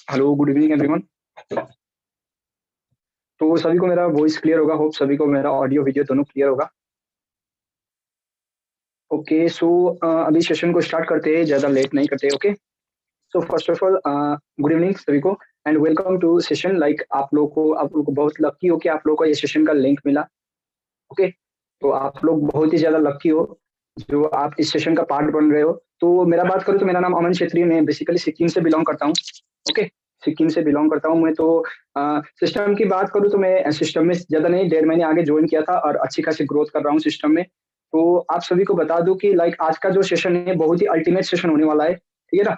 Hello, good evening everyone. तो सभी को मेरा वॉइस क्लियर होगा, होप सभी को मेरा ऑडियो वीडियो दोनों क्लियर होगा। ओके, सो अभी सेशन को स्टार्ट करते हैं, ज़्यादा लेट नहीं करते। Okay, so first of all good evening सभी को and welcome to session. Like आप लोग को बहुत लकी हो कि आप लोग को ये सेशन का लिंक मिला। ओके, तो आप लोग बहुत ही ज़्यादा लकी हो जो आप इस सेशन का पार्ट बन रहे हो। तो मेरा बात करूँ तो मेरा नाम अमन छेत्री, मैं बेसिकली सिक्किम से बिलोंग करता हूँ। ओके, सिक्किम से बिलोंग करता हूँ मैं। तो सिस्टम की बात करूँ तो मैं सिस्टम में ज़्यादा नहीं, 1.5 महीने आगे जॉइन किया था और अच्छी खासी ग्रोथ कर रहा हूँ सिस्टम में। तो आप सभी को बता दूँ कि लाइक आज का जो सेशन है बहुत ही अल्टीमेट सेशन होने वाला है, ठीक है ना?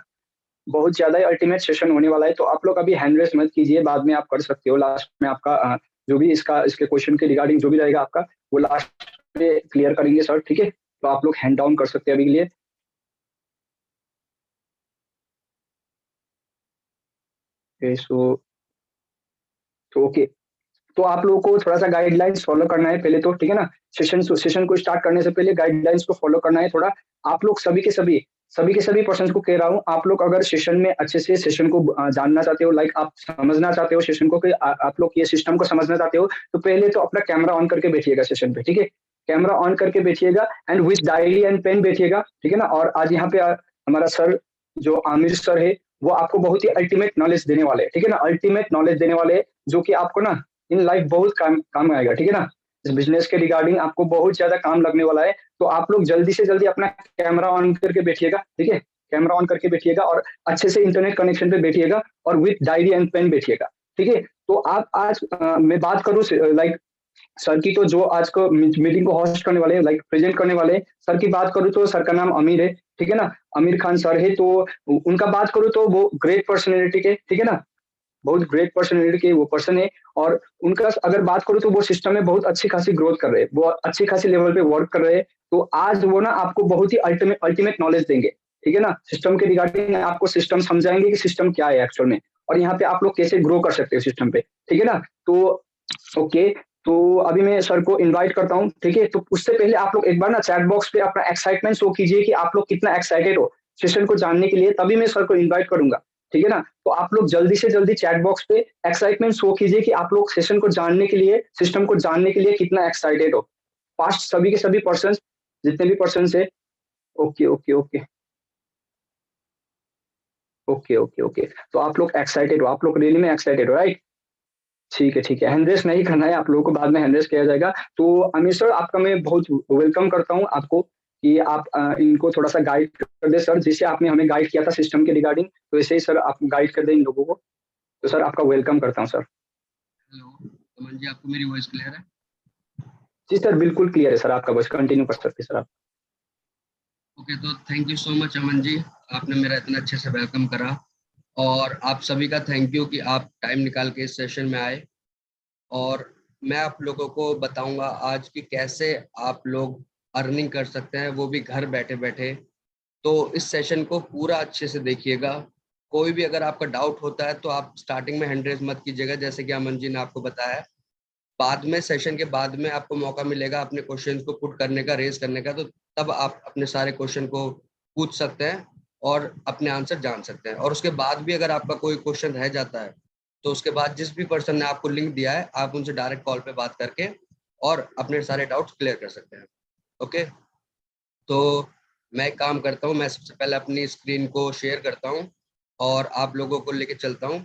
बहुत ज़्यादा ही अल्टीमेट सेशन होने वाला है, तो आप लोग अभी हैंड रेज़ मत कीजिए, बाद में आप कर सकते हो। लास्ट में आपका जो भी इसके क्वेश्चन के रिगार्डिंग जो भी रहेगा आपका, वो लास्ट में क्लियर करेंगे सर, ठीक है? तो आप लोग हैंड डाउन कर सकते हैं अभी के लिए। Okay, so okay. तो आप लोगों को थोड़ा-सा गाइडलाइंस फ़ॉलो करना है पहले तो, ठीक है ना? सेशन को स्टार्ट करने से पहले गाइडलाइंस को फ़ॉलो करना है थोड़ा। आप लोग सभी के सभी पर्सन्स को कह रहा हूँ, आप लोग अगर सेशन में अच्छे से सेशन को जानना चाहते हो, लाइक आप समझना चाहते हो सेशन को कि आप लोग ये सिस्टम को समझना चाहते हो, तो पहले तो अपना कैमरा ऑन करके बैठिएगा सेशन पे, ठीक है? कैमरा ऑन करके बैठिएगा and with diary and pen बैठिएगा, ठीक है ना? और आज यहाँ पे हमारा सर जो आमिर सर है, वो आपको बहुत ही अल्टीमेट नॉलेज देने वाले हैं, ठीक है ना? अल्टीमेट नॉलेज देने वाले हैं, जो कि आपको ना इन लाइफ बहुत काम काम आएगा, ठीक है ना? इस बिज़नेस के रिगार्डिंग आपको बहुत ज़्यादा काम लगने वाला है, तो आप लोग जल्दी से जल्दी अपना कैमरा ऑन करके बैठिएगा, ठीक है? कैमरा ऑन करके बैठिएगा और अच्छे से इंटरनेट कनेक्शन पे बैठिएगा और विथ डायरी एंड पेन बैठिएगा, ठीक है? तो आप आज मैं बात करूँ लाइक सर की, तो जो आज को मीटिंग को होस्ट करने वाले हैं, लाइक प्रेज़ेंट करने वाले हैं, सर की बात करूँ तो सर का नाम आमिर है, ठीक है ना? आमिर खान सर है, तो उनका बात करूँ तो वो ग्रेट पर्सनैलिटी के, ठीक है ना? बहुत ग्रेट पर्सनैलिटी के वो पर्सन है और उनका अगर बात करूँ तो वो सिस्टम में बहुत अच्छी खासी ग्रोथ कर रहे हैं। वो अच्छी खासी लेवल पे वर्क कर रहे हैं। तो आज वो ना आपको बहुत ही अल्टीमेट अल्टीमेट नॉलेज देंगे। ठीक है ना? सिस्टम के रिगार्डिंग आपको सिस्टम समझाएँगे कि सिस्टम क्या है एक्चुअल में और यहाँ पे आप लोग कैसे ग्रो कर सकते हो सिस्टम पे। ठीक है ना? तो ओके, तो अभी मैं सर को इनवाइट करता हूँ, ठीक है? तो उससे पहले आप लोग एक बार ना चैट बॉक्स पे अपना एक्साइटमेंट शो कीजिए कि आप लोग कितना एक्साइटेड हो सेशन को जानने के लिए, तभी मैं सर को इनवाइट करूँगा। ठीक है ना? तो आप लोग जल्दी से जल्दी चैट बॉक्स पे एक्साइटमेंट शो कीजिए कि आप लोग सेशन को जानने के लिए, सिस्टम को जानने के लिए कितना एक्साइटेड हो। फास्ट सभी के सभी पर्सन्स, जितने भी पर्सन्स हैं। Okay, okay, okay. Okay, okay, okay. तो आप लोग एक्साइटेड हो, आप लोग रियली में एक्साइटेड हो, राइट? ठीक है, ठीक है। हैंड रेज़ नहीं करना है, आप लोगों को बाद में हैंड रेज़ किया जाएगा। तो अमीर सर, आपका मैं बहुत वेलकम करता हूँ आपको कि आप इनको थोड़ा-सा गाइड कर दें सर, जैसे आपने हमें गाइड किया था सिस्टम के रिगार्डिंग, तो वैसे ही सर आप गाइड कर दें इन लोगों को। तो सर आपका वेलकम करता हूँ सर। हेलो, अमन जी, आपको मेरी वॉइस क्लियर है? जी सर, बिल्कुल क्लियर है सर, आपका बस कंटिन्यू कर सकते हैं सर आप। ओके, तो thank you so much Aman ji, आपने मेरा इतना अच्छे से वेलकम करा। और आप सभी का थैंक यू कि आप टाइम निकाल के इस सेशन में आए। और मैं आप लोगों को बताऊंगा आज कि कैसे आप लोग अर्निंग कर सकते हैं, वो भी घर बैठे-बैठे। तो इस सेशन को पूरा अच्छे से देखिएगा। कोई भी अगर आपका डाउट होता है तो आप स्टार्टिंग में हैंड रेज़ मत कीजिएगा, जैसे कि अमन जी ने आपको बताया। बाद में सेशन के बाद में आपको मौका मिलेगा अपने क्वेश्चंस को पुट करने का, रेज करने का, तो तब आप अपने सारे क्वेश्चन को पूछ सकते हैं और अपने आंसर जान सकते हैं। और उसके बाद भी अगर आपका कोई क्वेश्चन रह जाता है तो उसके बाद जिस भी पर्सन ने आपको लिंक दिया है आप उनसे डायरेक्ट कॉल पे बात करके और अपने सारे डाउट्स क्लियर कर सकते हैं। ओके, तो मैं एक काम करता हूँ, मैं सबसे पहले अपनी स्क्रीन को शेयर करता हूँ और आप लोगों को लेके चलता हूँ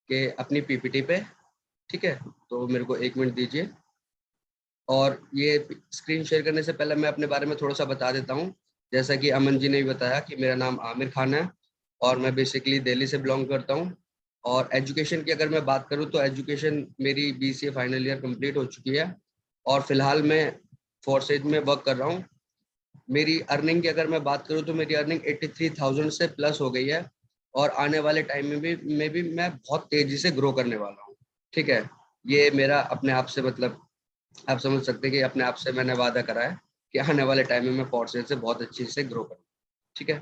कि अपनी पीपीटी पे। ठीक है, तो मेरे को 1 मिनट दीजिए। और ये स्क्रीन शेयर करने से पहले मैं अपने बारे में थोड़ा-सा बता देता हूँ। जैसा कि अमन जी ने भी बताया कि मेरा नाम आमिर खान है और मैं बेसिकली दिल्ली से बिलॉन्ग करता हूँ। और एजुकेशन की अगर मैं बात करूँ तो एजुकेशन मेरी बीसीए फाइनल ईयर कंप्लीट हो चुकी है और फिलहाल मैं फोर्सेज में वर्क कर रहा हूँ। मेरी अर्निंग की अगर मैं बात करूँ तो मेरी अर्निंग 83,000 से प्लस हो गई है और आने वाले टाइम में भी मैं बहुत तेज़ी से ग्रो करने वाला हूँ। ठीक है? ये मेरा अपने आप से मतलब आप समझ सकते हैं कि अपने आप से मैंने वादा करा है कि आने वाले टाइम में मैं फोर्सेज से बहुत अच्छे से ग्रो करूँ। ठीक है?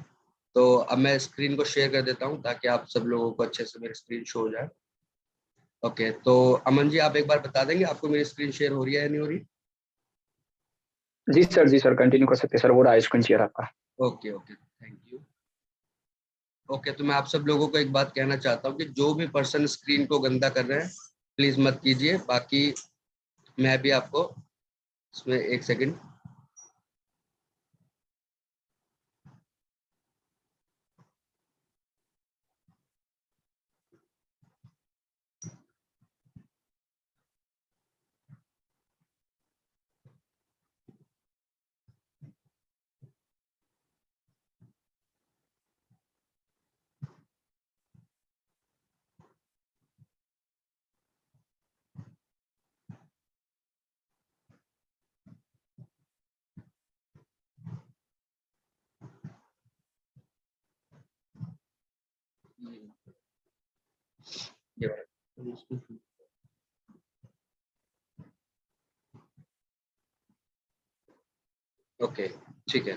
तो अब मैं स्क्रीन को शेयर कर देता हूँ ताकि आप सब लोगों को अच्छे से मेरी स्क्रीन शो हो जाए। ओके, तो अमन जी आप एक बार बता देंगे आपको मेरी स्क्रीन शेयर हो रही है या नहीं हो रही? जी सर, कंटिन्यू कर सकते हैं सर, वो रहा स्क्रीन शेयर आपका। Okay, okay, thank you. Okay, तो मैं आप सब लोगों को एक बात कहना चाहता हूँ कि जो भी पर्सन स्क्रीन को गंदा कर रहे हैं प्लीज मत कीजिए। बाकी मैं भी आपको इसमें एक सेकंड। ओके, ठीक है।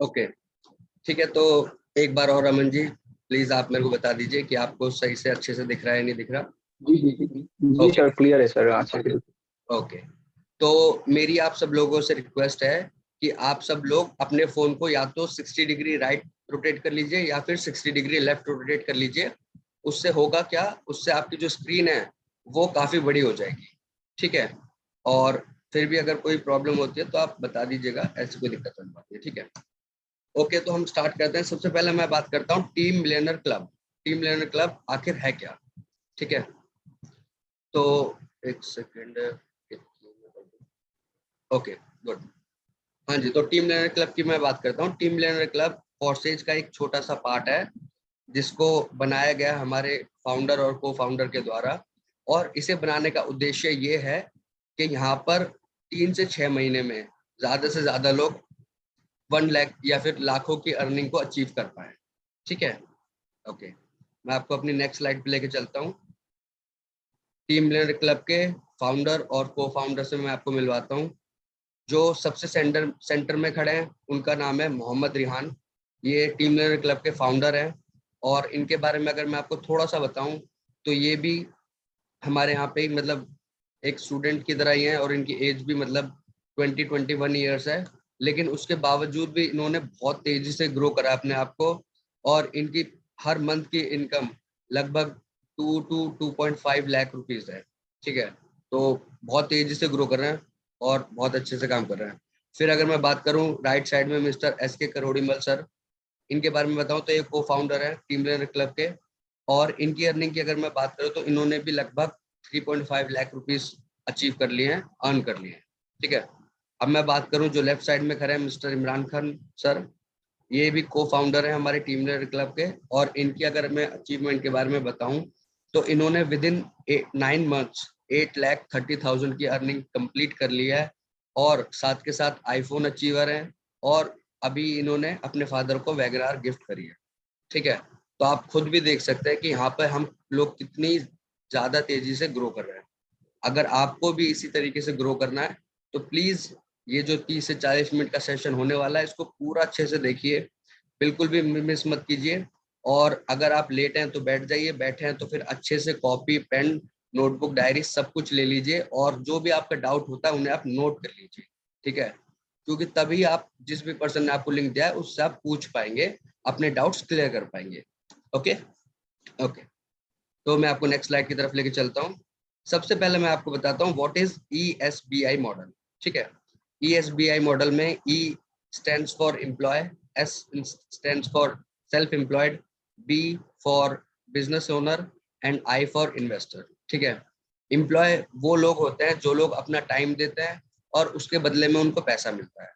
ओके, ठीक है। तो एक बार और अमन जी प्लीज आप मेरे को बता दीजिए कि आपको सही से अच्छे से दिख रहा है या नहीं दिख रहा। जी जी जी जी ओके। सर, क्लियर है सर, अच्छा बिल्कुल। ओके, तो मेरी आप सब लोगों से रिक्वेस्ट है कि आप सब लोग अपने फोन को या तो 60 डिग्री राइट रोटेट कर लीजिए या फिर 60 डिग्री लेफ्ट रोटेट कर लीजिए। उससे होगा क्या, उससे आपकी जो स्क्रीन है वो काफी बड़ी हो जाएगी। ठीक है, और फिर भी अगर कोई प्रॉब्लम होती है तो आप बता दीजिएगा, ऐसी कोई दिक्कत नहीं होती है। ठीक है, ओके, तो हम स्टार्ट करते हैं। सबसे पहले मैं बात करता हूँ team millionaire club. Team millionaire club आखिर है क्या? ठीक है, तो एक सेकेंड। Okay, good. हाँ जी, तो टीम मिलियनर क्लब की मैं बात करता हूँ। टीम मिलियनर क्लब फॉर्सेज का एक छोटा सा पार्ट है जिसको बनाया गया हमारे फाउंडर और को फाउंडर के द्वारा। और इसे बनाने का उद्देश्य ये है कि यहाँ पर 3 से 6 महीने में ज्यादा से ज्यादा लोग 1 लाख या फिर लाखों की अर्निंग को अचीव कर पाए। ठीक है, ओके, मैं आपको अपनी नेक्स्ट स्लाइड पे लेके चलता हूँ। टीम मिलियनर क्लब के फाउंडर और को फाउंडर से मैं आपको मिलवाता हूँ। जो सबसे सेंटर सेंटर में खड़े हैं उनका नाम है मोहम्मद रिहान। ये टीम मिलियनर क्लब के फाउंडर हैं। और इनके बारे में अगर मैं आपको थोड़ा सा बताऊं तो ये भी हमारे यहाँ पे ही मतलब एक स्टूडेंट की तरह ही है, और इनकी एज भी मतलब 21 ईयर्स है। लेकिन उसके बावजूद भी इन्होंने बहुत तेजी से ग्रो करा अपने आप को। और इनकी हर मंथ की इनकम लगभग 2 to 2.5 लाख रुपीज है। ठीक है, तो बहुत तेजी से ग्रो कर रहे हैं और बहुत अच्छे से काम कर रहे हैं। फिर अगर मैं बात करूं राइट साइड में मिस्टर SK करोड़ीमल सर, इनके बारे में बताऊं तो ये को फाउंडर है टीम मिलियनर क्लब के। और इनकी अर्निंग की अगर मैं बात करूं तो इन्होंने भी लगभग 3.5 लाख रुपीस अचीव कर लिए हैं, अर्न कर लिए हैं। ठीक है, अब मैं बात करूं जो लेफ्ट साइड में खड़े हैं मिस्टर इमरान खान सर, ये भी को फाउंडर है हमारे टीम मिलियनर क्लब के। और इनकी अगर मैं अचीवमेंट के बारे में बताऊं तो इन्होंने विद इन 9 मंथ्स 8,30,000 की अर्निंग कंप्लीट कर ली है। और साथ के साथ आईफोन अचीवर हैं। और अभी इन्होंने अपने फादर को वैगनार गिफ्ट करी है। ठीक है, तो आप खुद भी देख सकते हैं कि यहाँ पर हम लोग कितनी ज्यादा तेजी से ग्रो कर रहे हैं। अगर आपको भी इसी तरीके से ग्रो करना है तो प्लीज ये जो 30 से 40 मिनट का सेशन होने वाला है इसको पूरा अच्छे से देखिए, बिल्कुल भी मिस मत कीजिए। और अगर आप लेट हैं तो बैठ जाइए, बैठे हैं तो फिर अच्छे से कॉपी पेन नोटबुक डायरी सब कुछ ले लीजिए, और जो भी आपका डाउट होता है उन्हें आप नोट कर लीजिए। ठीक है, क्योंकि तभी आप जिस भी पर्सन ने आपको लिंक दिया है उससे आप पूछ पाएंगे, अपने डाउट्स क्लियर कर पाएंगे। ओके, ओके, तो मैं आपको नेक्स्ट स्लाइड की तरफ लेके चलता हूँ। सबसे पहले मैं आपको बताता हूँ व्हाट इज ESBI मॉडल। ठीक है, ESBI मॉडल में E stands for employ, S stands for self employed, B for business owner and I for investor. ठीक है, एम्प्लॉय वो लोग होते हैं जो लोग अपना टाइम देते हैं और उसके बदले में उनको पैसा मिलता है।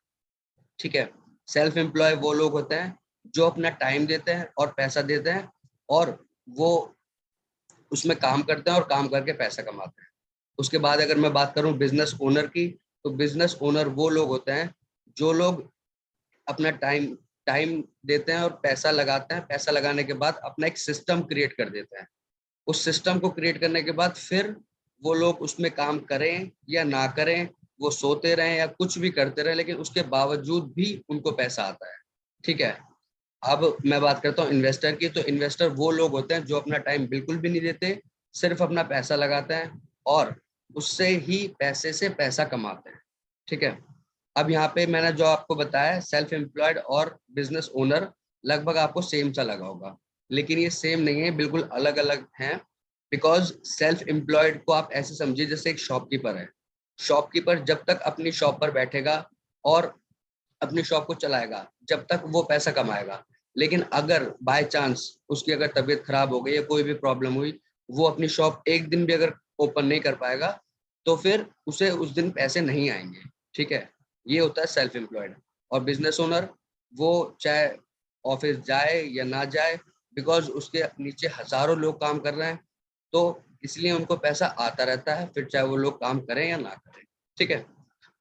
ठीक है, सेल्फ एम्प्लॉय वो लोग होते हैं जो अपना टाइम देते हैं और पैसा देते हैं, और वो उसमें काम करते हैं और काम करके पैसा कमाते हैं। उसके बाद अगर मैं बात करूं बिजनेस ओनर की, तो बिजनेस ओनर वो लोग होते हैं जो लोग अपना टाइम टाइम देते हैं और पैसा लगाते हैं। पैसा लगाने के बाद अपना एक सिस्टम क्रिएट कर देते हैं। उस सिस्टम को क्रिएट करने के बाद फिर वो लोग उसमें काम करें या ना करें, वो सोते रहें या कुछ भी करते रहें, लेकिन उसके बावजूद भी उनको पैसा आता है। ठीक है, अब मैं बात करता हूँ इन्वेस्टर की, तो इन्वेस्टर वो लोग होते हैं जो अपना टाइम बिल्कुल भी नहीं देते, सिर्फ अपना पैसा लगाते हैं और उससे ही पैसे से पैसा कमाते हैं। ठीक है। अब यहाँ पे मैंने जो आपको बताया सेल्फ एम्प्लॉयड और बिजनेस ओनर, लगभग आपको सेम सा लगा होगा, लेकिन ये सेम नहीं है, बिल्कुल अलग अलग हैं। बिकॉज सेल्फ एम्प्लॉयड को आप ऐसे समझिए जैसे एक शॉपकीपर है। शॉपकीपर जब तक अपनी शॉप पर बैठेगा और अपनी शॉप को चलाएगा, जब तक वो पैसा कमाएगा। लेकिन अगर बाय चांस उसकी अगर तबीयत खराब हो गई या कोई भी प्रॉब्लम हुई, वो अपनी शॉप एक दिन भी अगर ओपन नहीं कर पाएगा, तो फिर उसे उस दिन पैसे नहीं आएंगे। ठीक है। ये होता है सेल्फ एम्प्लॉयड। और बिजनेस ओनर, वो चाहे ऑफिस जाए या ना जाए, बिकॉज उसके नीचे हजारों लोग काम कर रहे हैं, तो इसलिए उनको पैसा आता रहता है, फिर चाहे वो लोग काम करें या ना करें। ठीक है।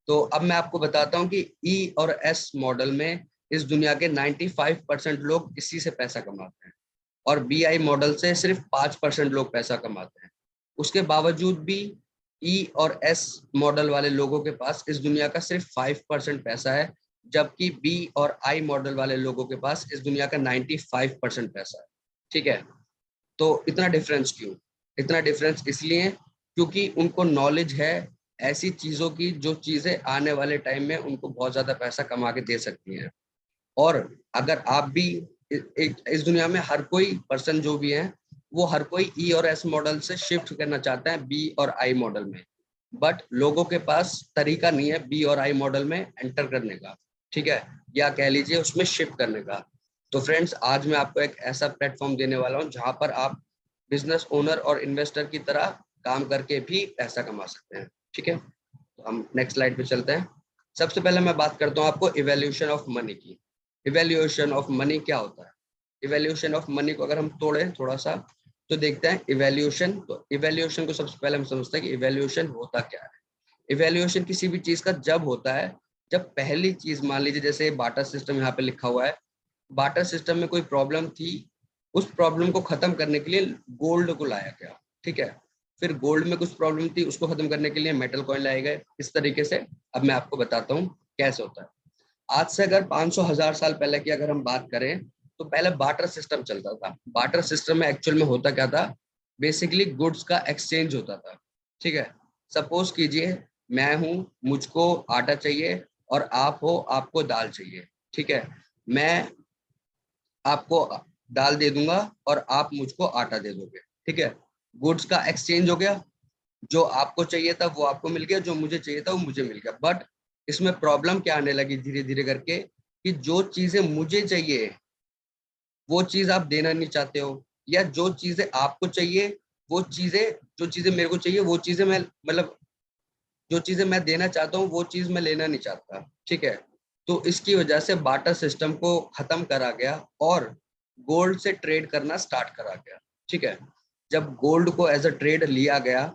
तो अब मैं आपको बताता हूँ कि ई और एस मॉडल में इस दुनिया के 95% लोग इसी से पैसा कमाते हैं, और बी आई मॉडल से सिर्फ 5% लोग पैसा कमाते हैं। उसके बावजूद भी ई और एस मॉडल वाले लोगों के पास इस दुनिया का सिर्फ 5% पैसा है, जबकि बी और आई मॉडल वाले लोगों के पास इस दुनिया का 95% पैसा है। ठीक है। तो इतना डिफरेंस क्यों? इतना डिफरेंस इसलिए क्योंकि उनको नॉलेज है ऐसी चीजों की, जो चीजें आने वाले टाइम में उनको बहुत ज्यादा पैसा कमा के दे सकती हैं। और अगर आप भी इस दुनिया में हर कोई पर्सन जो भी है, वो हर कोई ई और एस मॉडल से शिफ्ट करना चाहता है बी और आई मॉडल में, बट लोगों के पास तरीका नहीं है बी और आई मॉडल में एंटर करने का। ठीक है। या कह लीजिए उसमें शिफ्ट करने का। तो फ्रेंड्स, आज मैं आपको एक ऐसा प्लेटफॉर्म देने वाला हूँ जहां पर आप बिजनेस ओनर और इन्वेस्टर की तरह काम करके भी पैसा कमा सकते हैं। ठीक है। तो हम नेक्स्ट स्लाइड पे चलते हैं। सबसे पहले मैं बात करता हूँ आपको इवैल्यूएशन ऑफ मनी की। इवैल्यूएशन ऑफ मनी क्या होता है? इवैल्यूएशन ऑफ मनी को अगर हम तोड़ें थोड़ा सा, तो देखते हैं इवैल्यूएशन। तो इवैल्यूएशन को सबसे पहले हम समझते हैं कि इवैल्यूएशन होता क्या है। इवैल्यूएशन किसी भी चीज का जब होता है, जब पहली चीज, मान लीजिए जैसे बाटा सिस्टम यहाँ पे लिखा हुआ है, बाटा सिस्टम में कोई प्रॉब्लम थी, उस प्रॉब्लम को खत्म करने के लिए गोल्ड को लाया गया। ठीक है। फिर गोल्ड में कुछ प्रॉब्लम थी, उसको खत्म करने के लिए मेटल कॉइन लाए गए। इस तरीके से अब मैं आपको बताता हूँ कैसे होता है। आज से अगर 500,000 साल पहले की अगर हम बात करें, तो पहले बार्टर सिस्टम चलता था। बार्टर सिस्टम में एक्चुअल में होता क्या था? बेसिकली गुड्स का एक्सचेंज होता था। ठीक है। सपोज कीजिए मैं हूं, मुझको आटा चाहिए, और आप हो, आपको दाल चाहिए। ठीक है। मैं आपको दाल दे दूंगा और आप मुझको आटा दे दोगे। ठीक है। गुड्स का एक्सचेंज हो गया। जो आपको चाहिए था वो आपको मिल गया, जो मुझे चाहिए था वो मुझे मिल गया। बट इसमें प्रॉब्लम क्या आने लगी धीरे धीरे करके, कि जो चीजें मुझे चाहिए वो चीज आप देना नहीं चाहते हो, या जो चीजें आपको चाहिए वो चीजें, जो चीजें मेरे को चाहिए वो चीजें मैं, मतलब जो चीजें मैं देना चाहता हूँ वो चीज मैं लेना नहीं चाहता। ठीक है। तो इसकी वजह से बाटर सिस्टम को खत्म करा गया और गोल्ड से ट्रेड करना स्टार्ट करा गया। ठीक है। जब गोल्ड को एज अ ट्रेड लिया गया,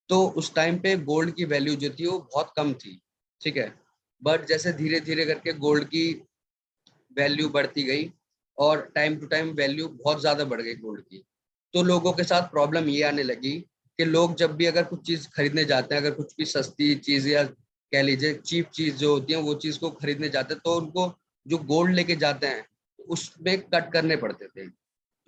तो उस टाइम पे गोल्ड की वैल्यू जो थी वो बहुत कम थी। ठीक है। बट जैसे धीरे धीरे करके गोल्ड की वैल्यू बढ़ती गई, और टाइम टू टाइम वैल्यू बहुत ज्यादा बढ़ गई गोल्ड की, तो लोगों के साथ प्रॉब्लम ये आने लगी कि लोग जब भी अगर कुछ चीज खरीदने जाते हैं, अगर कुछ भी सस्ती चीज या कह लीजिए चीप चीज जो होती है वो चीज को खरीदने जाते हैं, तो उनको जो गोल्ड लेके जाते हैं उसमें कट करने पड़ते थे।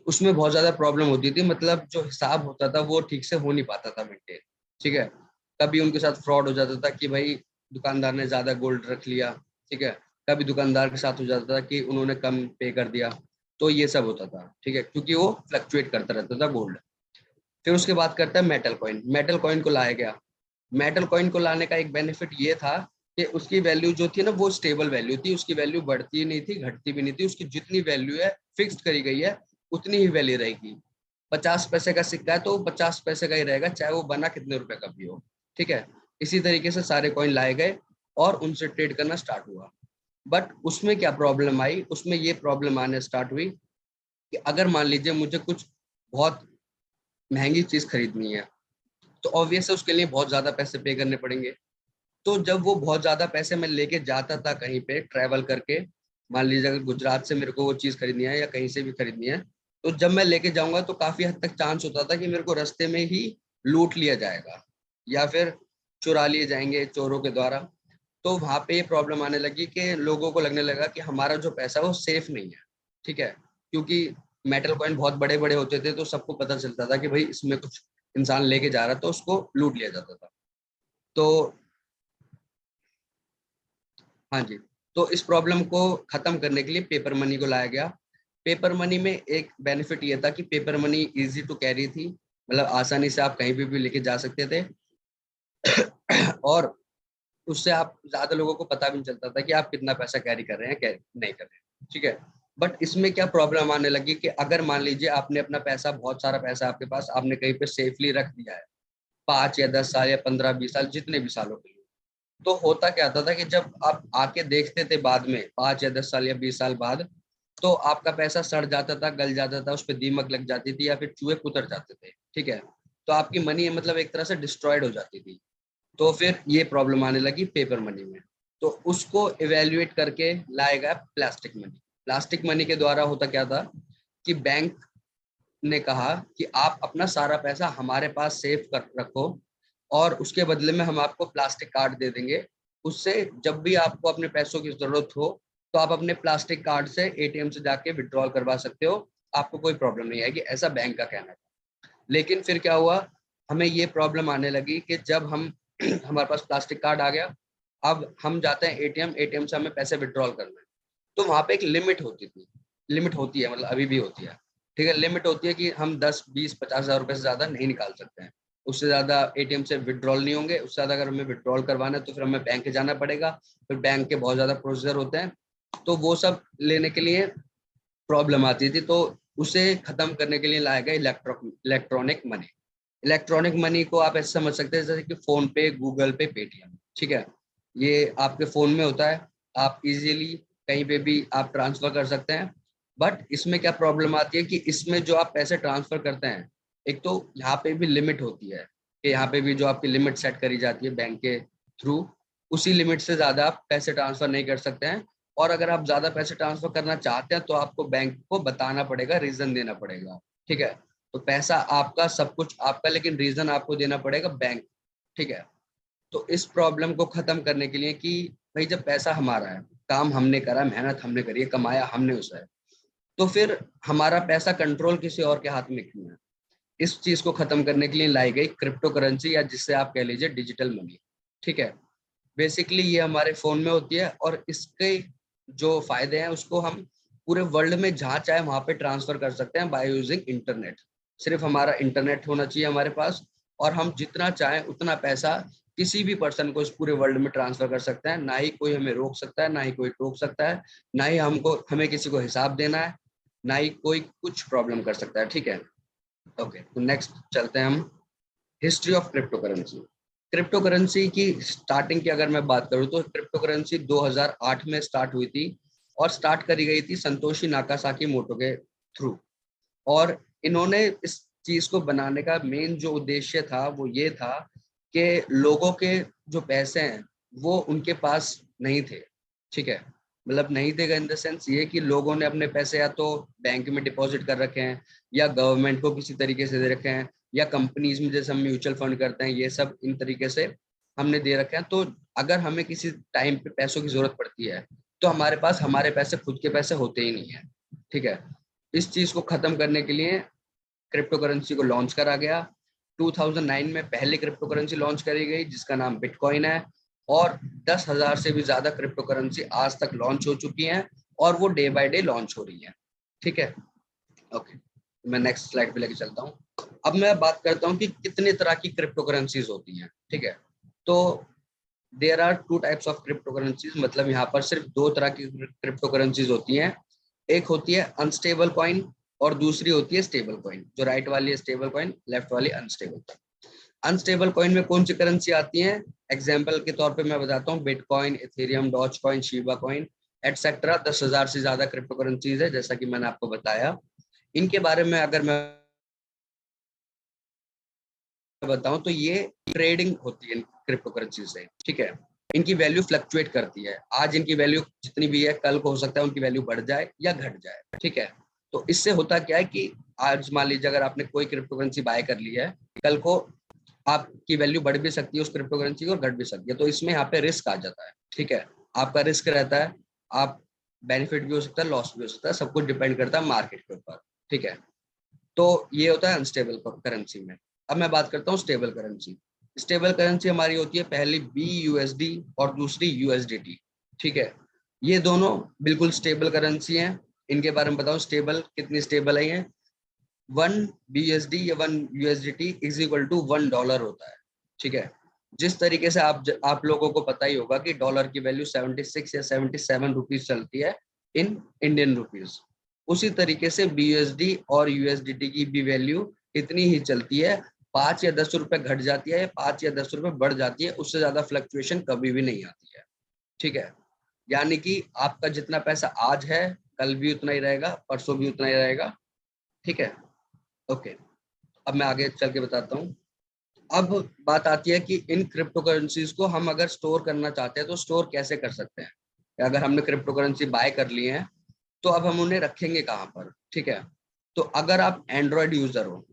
उसमें बहुत ज्यादा प्रॉब्लम होती थी, मतलब जो हिसाब होता था वो ठीक से हो नहीं पाता था मेंटेन। ठीक है। कभी उनके साथ फ्रॉड हो जाता था कि भाई दुकानदार ने ज्यादा गोल्ड रख लिया। ठीक है। कभी दुकानदार के साथ हो जाता था कि उन्होंने कम पे कर दिया। तो ये सब होता था। ठीक है। क्योंकि वो फ्लक्चुएट करता रहता था गोल्ड। फिर उसके बाद करता है मेटल कॉइन। मेटल कॉइन को लाया गया। मेटल कॉइन को लाने का एक बेनिफिट ये था कि उसकी वैल्यू जो थी ना, वो स्टेबल वैल्यू थी। उसकी वैल्यू बढ़ती नहीं थी, घटती भी नहीं थी। उसकी जितनी वैल्यू है फिक्स्ड करी गई है, उतनी ही वैल्यू रहेगी। 50 पैसे का सिक्का है तो 50 पैसे का ही रहेगा, चाहे वो बना कितने रुपए का भी हो। ठीक है। इसी तरीके से सारे कॉइन लाए गए और उनसे ट्रेड करना स्टार्ट हुआ। बट उसमें क्या प्रॉब्लम आई? उसमें ये प्रॉब्लम आने स्टार्ट हुई कि अगर मान लीजिए मुझे कुछ बहुत महंगी चीज खरीदनी है, तो ऑब्वियस है उसके लिए बहुत ज्यादा पैसे पे करने पड़ेंगे। तो जब वो बहुत ज्यादा पैसे मैं लेके जाता था कहीं पे ट्रैवल करके, मान लीजिए अगर गुजरात से मेरे को वो चीज खरीदनी है या कहीं से भी खरीदनी है, तो जब मैं लेके जाऊंगा तो काफी हद तक चांस होता था कि मेरे को रास्ते में ही लूट लिया जाएगा, या फिर चुरा लिए जाएंगे चोरों के द्वारा। तो वहां पे ये प्रॉब्लम आने लगी कि लोगों को लगने लगा कि हमारा जो पैसा है वो सेफ नहीं है। ठीक है, क्योंकि मेटल कॉइन बहुत बड़े बड़े होते थे तो सबको पता चलता था कि भाई इसमें कुछ इंसान लेके जा रहा था, तो उसको लूट लिया जाता था। तो हाँ जी, तो इस प्रॉब्लम को खत्म करने के लिए पेपर मनी को लाया गया। पेपर मनी में एक बेनिफिट ये था कि paper money easy to carry थी, मतलब आसानी से आप कहीं भी लेके जा सकते थे और उससे आप ज्यादा लोगों को पता भी नहीं चलता था कि आप कितना पैसा कैरी कर रहे हैं, कैरी नहीं कर रहे हैं, ठीक है। बट इसमें क्या प्रॉब्लम आने लगी कि अगर मान लीजिए आपने अपना पैसा, बहुत सारा पैसा आपके पास, आपने कहीं पे सेफली रख दिया है 5 या 10 साल या 15 20 साल, जितने भी सालों के लिए, तो होता क्या आता था कि जब आप आके देखते थे बाद में 5 या 10 साल या 20 साल बाद, तो आपका पैसा सड़ जाता था, गल जाता था, उस पर दीमक लग जाती थी या फिर चूहे कुतर जाते थे, ठीक है। तो आपकी मनी मतलब एक तरह से डिस्ट्रॉयड हो जाती थी। तो फिर ये प्रॉब्लम आने लगी पेपर मनी में। तो उसको इवेल्युएट करके लाया गया प्लास्टिक मनी। प्लास्टिक मनी के द्वारा होता क्या था कि बैंक ने कहा कि आप अपना सारा पैसा हमारे पास सेव कर रखो और उसके बदले में हम आपको प्लास्टिक कार्ड दे देंगे। उससे जब भी आपको अपने पैसों की जरूरत हो तो आप अपने प्लास्टिक कार्ड से एटीएम से जाके विड्रॉल करवा सकते हो, आपको कोई प्रॉब्लम नहीं आएगी, ऐसा बैंक का कहना था। लेकिन फिर क्या हुआ, हमें ये प्रॉब्लम आने लगी कि जब हम हमारे पास प्लास्टिक कार्ड आ गया, अब हम जाते हैं एटीएम, एटीएम से हमें पैसे विड्रॉल करना है, तो वहां पे एक लिमिट होती थी, लिमिट होती है, मतलब अभी भी होती है, ठीक है। लिमिट होती है कि हम 10 20 50 हज़ार रुपए से ज्यादा नहीं निकाल सकते हैं, उससे ज्यादा एटीएम से विड्रॉल नहीं होंगे, उससे ज्यादा अगर हमें विड्रॉल करवाना है तो फिर हमें बैंक जाना पड़ेगा, फिर बैंक के बहुत ज्यादा प्रोसीजर होते हैं, तो वो सब लेने के लिए प्रॉब्लम आती थी। तो उसे खत्म करने के लिए लाया गया इलेक्ट्रॉनिक मनी। इलेक्ट्रॉनिक मनी को आप ऐसे समझ सकते हैं जैसे कि फोन पे, गूगल पे, पेटीएम, ठीक है। ये आपके फोन में होता है, आप इजीली कहीं पे भी आप ट्रांसफर कर सकते हैं। बट इसमें क्या प्रॉब्लम आती है कि इसमें जो आप पैसे ट्रांसफर करते हैं, एक तो यहाँ पे भी लिमिट होती है कि यहाँ पे भी जो आपकी लिमिट सेट करी जाती है बैंक के थ्रू, उसी लिमिट से ज्यादा आप पैसे ट्रांसफर नहीं कर सकते हैं। और अगर आप ज्यादा पैसे ट्रांसफर करना चाहते हैं तो आपको बैंक को बताना पड़ेगा, रीजन देना पड़ेगा, ठीक है। तो पैसा आपका, सब कुछ आपका, लेकिन रीजन आपको देना पड़ेगा बैंक, ठीक है। तो इस प्रॉब्लम को खत्म करने के लिए कि भाई जब पैसा हमारा है, काम हमने करा, मेहनत हमने करी है, कमाया हमने उसे, तो फिर हमारा पैसा कंट्रोल किसी और के हाथ में क्यों है। इस चीज को खत्म करने के लिए लाई गई क्रिप्टो करेंसी, या जिससे आप कह लीजिए डिजिटल मनी, ठीक है। बेसिकली ये हमारे फोन में होती है और इसके जो फायदे हैं उसको हम पूरे वर्ल्ड में जहाँ चाहे वहां पे ट्रांसफर कर सकते हैं बाय यूजिंग इंटरनेट। सिर्फ हमारा इंटरनेट होना चाहिए हमारे पास, और हम जितना चाहें उतना पैसा किसी भी पर्सन को इस पूरे वर्ल्ड में ट्रांसफर कर सकते हैं। ना ही कोई हमें रोक सकता है, ना ही कोई टोक सकता है, ना ही हमें किसी को हिसाब देना है, ना ही कोई कुछ प्रॉब्लम कर सकता है, ठीक है। ओके, तो नेक्स्ट चलते हैं हम, history of crypto currency. Crypto currency की स्टार्टिंग की अगर मैं बात करूं तो क्रिप्टो करेंसी 2008 में स्टार्ट हुई थी, और स्टार्ट करी गई थी संतोषी नाकासाकी मोटो के थ्रू। और इन्होंने इस चीज को बनाने का मेन जो उद्देश्य था वो ये था कि लोगों के जो पैसे हैं वो उनके पास नहीं थे, ठीक है। मतलब नहीं थे इन द सेंस ये कि लोगों ने अपने पैसे या तो बैंक में डिपॉजिट कर रखे हैं, या गवर्नमेंट को किसी तरीके से दे रखे हैं, या कंपनीज में जैसे हम म्यूचुअल फंड करते हैं, ये सब इन तरीके से हमने दे रखे हैं। तो अगर हमें किसी टाइम पे पैसों की जरूरत पड़ती है तो हमारे पास हमारे पैसे, खुद के पैसे होते ही नहीं है, ठीक है। इस चीज को खत्म करने के लिए क्रिप्टो करेंसी को लॉन्च करा गया। 2009 में पहली क्रिप्टो करेंसी लॉन्च करी गई जिसका नाम बिटकॉइन है, और 10,000 से भी ज्यादा क्रिप्टो करेंसी आज तक लॉन्च हो चुकी हैं, और वो डे बाय डे लॉन्च हो रही है, ठीक है। ओके, मैं नेक्स्ट स्लाइड पे लेके चलता हूँ। अब मैं बात करता हूँ कि कितने तरह की क्रिप्टो करेंसीज होती हैं, ठीक है। तो there are two types of crypto currencies, मतलब यहाँ पर सिर्फ दो तरह की क्रिप्टो करेंसीज होती हैं। एक होती है अनस्टेबल कॉइन, और दूसरी होती है स्टेबल कॉइन। जो राइट वाली है स्टेबल कॉइन, लेफ्ट वाली अनस्टेबल कॉइन। अनस्टेबल कॉइन में कौन सी करेंसी आती है, एग्जाम्पल के तौर पे मैं बताता हूँ, bitcoin, Ethereum, Doge coin, Shiba coin, etcetera. 10,000 से ज्यादा क्रिप्टो करेंसीज है जैसा कि मैंने आपको बताया। इनके बारे में अगर मैं बताऊं तो ये ट्रेडिंग होती है क्रिप्टो करेंसी से, ठीक है। इनकी वैल्यू फ्लक्चुएट करती है, आज इनकी वैल्यू जितनी भी है कल को हो सकता है उनकी वैल्यू बढ़ जाए या घट जाए, ठीक है। तो इससे होता क्या है कि आज मान लीजिए अगर आपने कोई क्रिप्टो करेंसी बाय कर ली है, कल को आपकी वैल्यू बढ़ भी सकती है उस क्रिप्टो करेंसी की और घट भी सकती है, तो इसमें यहाँ पे रिस्क आ जाता है, ठीक है। आपका रिस्क रहता है, आप बेनिफिट भी हो सकता है, लॉस भी हो सकता है, सब कुछ डिपेंड करता है मार्केट के ऊपर, ठीक है। तो ये होता है अनस्टेबल करेंसी में। अब मैं बात करता हूँ स्टेबल करेंसी। स्टेबल करेंसी हमारी होती है पहली BUSD और दूसरी USDT, ठीक है। ये दोनों बिल्कुल स्टेबल करेंसी हैं। इनके बारे में बताऊं स्टेबल कितनी स्टेबल है ये। 1 BUSD या 1 USDT इज इक्वल टू $1 होता है, ठीक है। जिस तरीके से आप लोगों को पता ही होगा कि डॉलर की वैल्यू 76 या 77 रुपीज चलती है इन इंडियन रुपीज, उसी तरीके से BUSD और USDT की भी वैल्यू इतनी ही चलती है। 5 या 10 रुपए घट जाती है, 5 या 10 रुपए बढ़ जाती है, उससे ज्यादा फ्लक्चुएशन कभी भी नहीं आती है, ठीक है। यानी कि आपका जितना पैसा आज है कल भी उतना ही रहेगा, परसों भी उतना ही रहेगा, ठीक है। ओके, अब मैं आगे चल के बताता हूँ। अब बात आती है कि इन क्रिप्टो करेंसीज को हम अगर स्टोर करना चाहते हैं तो स्टोर कैसे कर सकते हैं। अगर हमने क्रिप्टो करेंसी बाय कर ली है तो अब हम उन्हें रखेंगे कहाँ पर, ठीक है। तो अगर आप एंड्रॉयड यूजर हो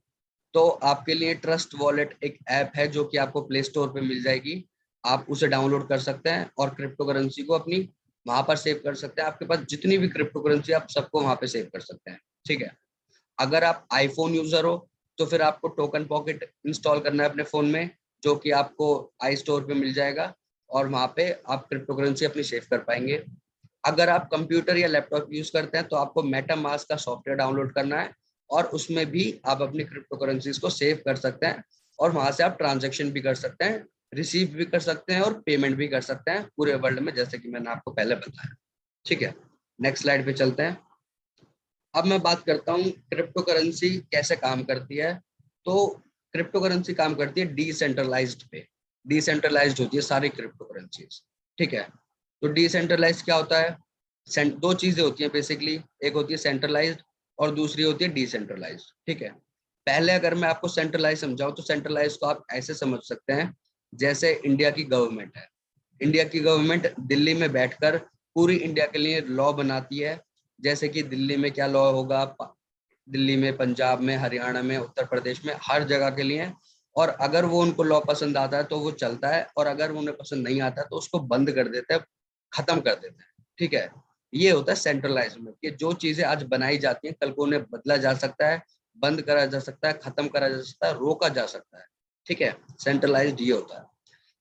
तो आपके लिए ट्रस्ट वॉलेट एक ऐप है जो कि आपको प्ले स्टोर पे मिल जाएगी। आप उसे डाउनलोड कर सकते हैं और क्रिप्टो करेंसी को अपनी वहां पर सेव कर सकते हैं। आपके पास जितनी भी क्रिप्टो करेंसी आप सबको वहां पे सेव कर सकते हैं, ठीक है। अगर आप आईफोन यूजर हो तो फिर आपको टोकन पॉकेट इंस्टॉल करना है अपने फोन में, जो कि आपको आई स्टोर पे मिल जाएगा और वहां पे आप क्रिप्टो करेंसी अपनी सेव कर पाएंगे। अगर आप कंप्यूटर या लैपटॉप यूज करते हैं तो आपको मेटामास्क का सॉफ्टवेयर डाउनलोड करना है और उसमें भी आप अपनी क्रिप्टो करेंसीज को सेव कर सकते हैं और वहां से आप ट्रांजेक्शन भी कर सकते हैं, रिसीव भी कर सकते हैं और पेमेंट भी कर सकते हैं पूरे वर्ल्ड में, जैसे कि मैंने आपको पहले बताया, ठीक है। नेक्स्ट स्लाइड पे चलते हैं। अब मैं बात करता हूँ क्रिप्टो करेंसी कैसे काम करती है। तो क्रिप्टो करेंसी काम करती है डिसेंट्रलाइज्ड पे। डिसेंट्रलाइज्ड होती है सारी क्रिप्टो करेंसीज, ठीक है। तो डिसेंट्रलाइज्ड क्या होता है? दो चीजें होती हैं बेसिकली, एक होती है सेंट्रलाइज्ड और दूसरी होती है डिसेंट्रलाइज्ड, ठीक है। पहले अगर मैं आपको सेंट्रलाइज समझाऊं तो सेंट्रलाइज को आप ऐसे समझ सकते हैं जैसे इंडिया की गवर्नमेंट है। इंडिया की गवर्नमेंट दिल्ली में बैठकर पूरी इंडिया के लिए लॉ बनाती है, जैसे कि दिल्ली में क्या लॉ होगा, दिल्ली में, पंजाब में, हरियाणा में, उत्तर प्रदेश में, हर जगह के लिए। और अगर वो उनको लॉ पसंद आता है तो वो चलता है और अगर उन्हें पसंद नहीं आता तो उसको बंद कर देते हैं, खत्म कर देते हैं, ठीक है। ये होता है सेंट्रलाइज में कि जो चीजें आज बनाई जाती हैं कल को उन्हें बदला जा सकता है, बंद करा जा सकता है, खत्म करा जा सकता है, रोका जा सकता है, ठीक है। सेंट्रलाइज्ड ये होता है।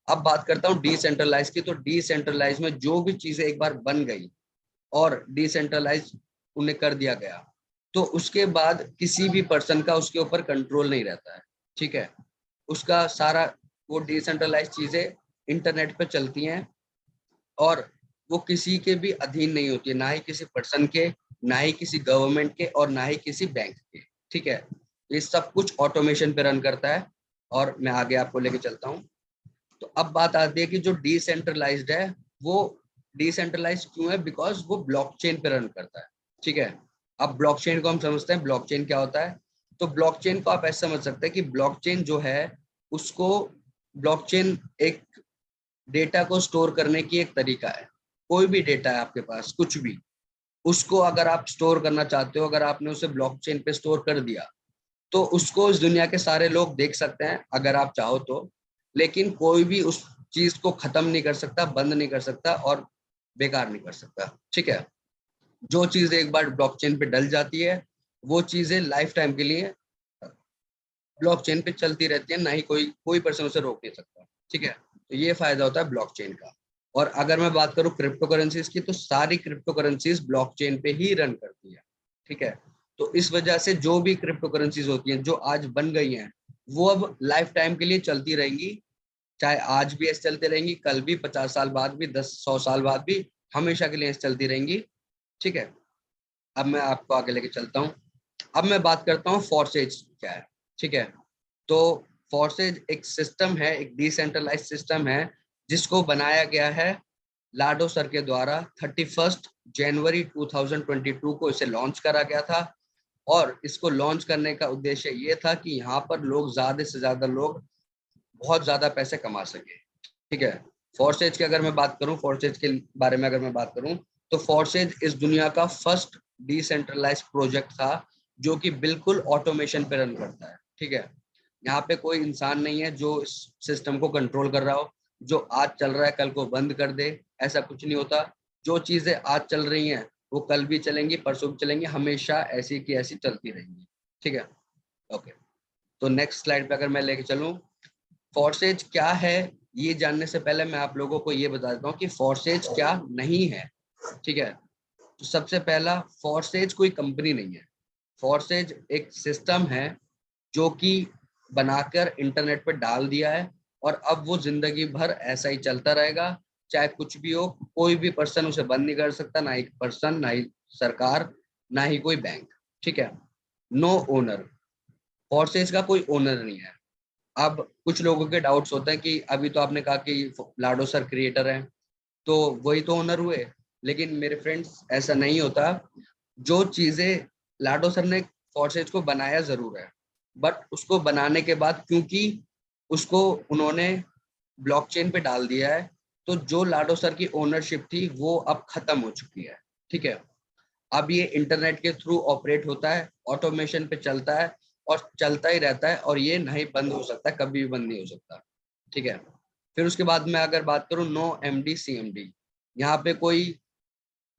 अब बात करता हूँ डिसेंट्रलाइज की। तो डिसेंट्रलाइज में जो भी चीजें एक बार बन गई और डिसेंट्रलाइज उन्हें कर दिया गया तो उसके बाद किसी भी पर्सन का उसके ऊपर कंट्रोल नहीं रहता है, ठीक है। उसका सारा वो डिसेंट्रलाइज चीजें इंटरनेट पे चलती हैं और वो किसी के भी अधीन नहीं होती है, ना ही किसी पर्सन के, ना ही किसी गवर्नमेंट के और ना ही किसी बैंक के, ठीक है। ये सब कुछ ऑटोमेशन पे रन करता है और मैं आगे आपको लेके चलता हूँ। तो अब बात आती है कि जो डिसेंट्रलाइज्ड है वो डिसेंट्रलाइज क्यों है? बिकॉज वो ब्लॉकचेन पे रन करता है, ठीक है। अब ब्लॉकचेन को हम समझते हैं, ब्लॉकचेन क्या होता है। तो ब्लॉकचेन को आप ऐसे समझ सकते हैं कि ब्लॉकचेन जो है उसको, ब्लॉकचेन एक डेटा को स्टोर करने की एक तरीका है। कोई भी डेटा है आपके पास, कुछ भी, उसको अगर आप स्टोर करना चाहते हो, अगर आपने उसे ब्लॉकचेन पे स्टोर कर दिया तो उसको इस दुनिया के सारे लोग देख सकते हैं अगर आप चाहो तो, लेकिन कोई भी उस चीज को खत्म नहीं कर सकता, बंद नहीं कर सकता और बेकार नहीं कर सकता, ठीक है। जो चीज एक बार ब्लॉकचेन पे डल जाती है वो चीजें लाइफ टाइम के लिए ब्लॉकचेन पे चलती रहती है, ना ही कोई कोई पर्सन उसे रोक नहीं सकता, ठीक है। तो ये फायदा होता है ब्लॉकचेन का। और अगर मैं बात करूं क्रिप्टो करेंसीज की तो सारी क्रिप्टो करेंसीज ब्लॉकचेन पे ही रन करती है, ठीक है। तो इस वजह से जो भी क्रिप्टो करेंसीज होती हैं जो आज बन गई हैं वो अब लाइफ टाइम के लिए चलती रहेंगी। चाहे आज भी ऐसे चलते रहेंगी, कल भी, 50 साल बाद भी, 10-100 साल बाद भी, हमेशा के लिए ऐसे चलती रहेंगी, ठीक है। अब मैं आपको आगे लेके चलता हूँ। अब मैं बात करता हूँ फॉर्सेज क्या है, ठीक है। तो फॉर्सेज एक सिस्टम है, एक डिसेंट्रलाइज सिस्टम है जिसको बनाया गया है लाडो सर के द्वारा। 31 जनवरी 2022 को इसे लॉन्च करा गया था और इसको लॉन्च करने का उद्देश्य ये था कि यहाँ पर लोग, ज्यादा से ज्यादा लोग बहुत ज्यादा पैसे कमा सके, ठीक है। फॉर्सेज की अगर मैं बात करूं, फॉर्सेज के बारे में अगर मैं बात करूं तो फॉर्सेज इस दुनिया का फर्स्ट डिसेंट्रलाइज प्रोजेक्ट था जो कि बिल्कुल ऑटोमेशन पे रन करता है, ठीक है। यहाँ पे कोई इंसान नहीं है जो इस सिस्टम को कंट्रोल कर रहा हो, जो आज चल रहा है कल को बंद कर दे, ऐसा कुछ नहीं होता। जो चीजें आज चल रही हैं वो कल भी चलेंगी, परसों भी चलेंगी, हमेशा ऐसी की ऐसी चलती रहेंगी। ठीक है, ओके। तो नेक्स्ट स्लाइड पे अगर मैं लेके चलूं, फोर्सेज क्या है ये जानने से पहले मैं आप लोगों को ये बता देता हूँ कि फोर्सेज क्या नहीं है। ठीक है, तो सबसे पहला, फोर्सेज कोई कंपनी नहीं है। फोर्सेज एक सिस्टम है जो कि बनाकर इंटरनेट पर डाल दिया है, और अब वो जिंदगी भर ऐसा ही चलता रहेगा, चाहे कुछ भी हो। कोई भी पर्सन उसे बंद नहीं कर सकता, ना एक पर्सन, ना ही सरकार, ना ही कोई बैंक। ठीक है, नो ओनर, फोर्सेज का कोई ओनर नहीं है। अब कुछ लोगों के डाउट्स होते हैं कि अभी तो आपने कहा कि लाडो सर क्रिएटर हैं, तो वही तो ओनर हुए, लेकिन मेरे फ्रेंड्स ऐसा नहीं होता। जो चीजें लाडो सर ने फोर्सेज को बनाया जरूर है, बट उसको बनाने के बाद क्योंकि उसको उन्होंने ब्लॉकचेन पे डाल दिया है, तो जो लाडो सर की ओनरशिप थी वो अब खत्म हो चुकी है। ठीक है, अब ये इंटरनेट के थ्रू ऑपरेट होता है, ऑटोमेशन पे चलता है और चलता ही रहता है, और ये नहीं बंद हो सकता, कभी भी बंद नहीं हो सकता। ठीक है, फिर उसके बाद मैं अगर बात करूं, नो एमडी सीएमडी, यहाँ पे कोई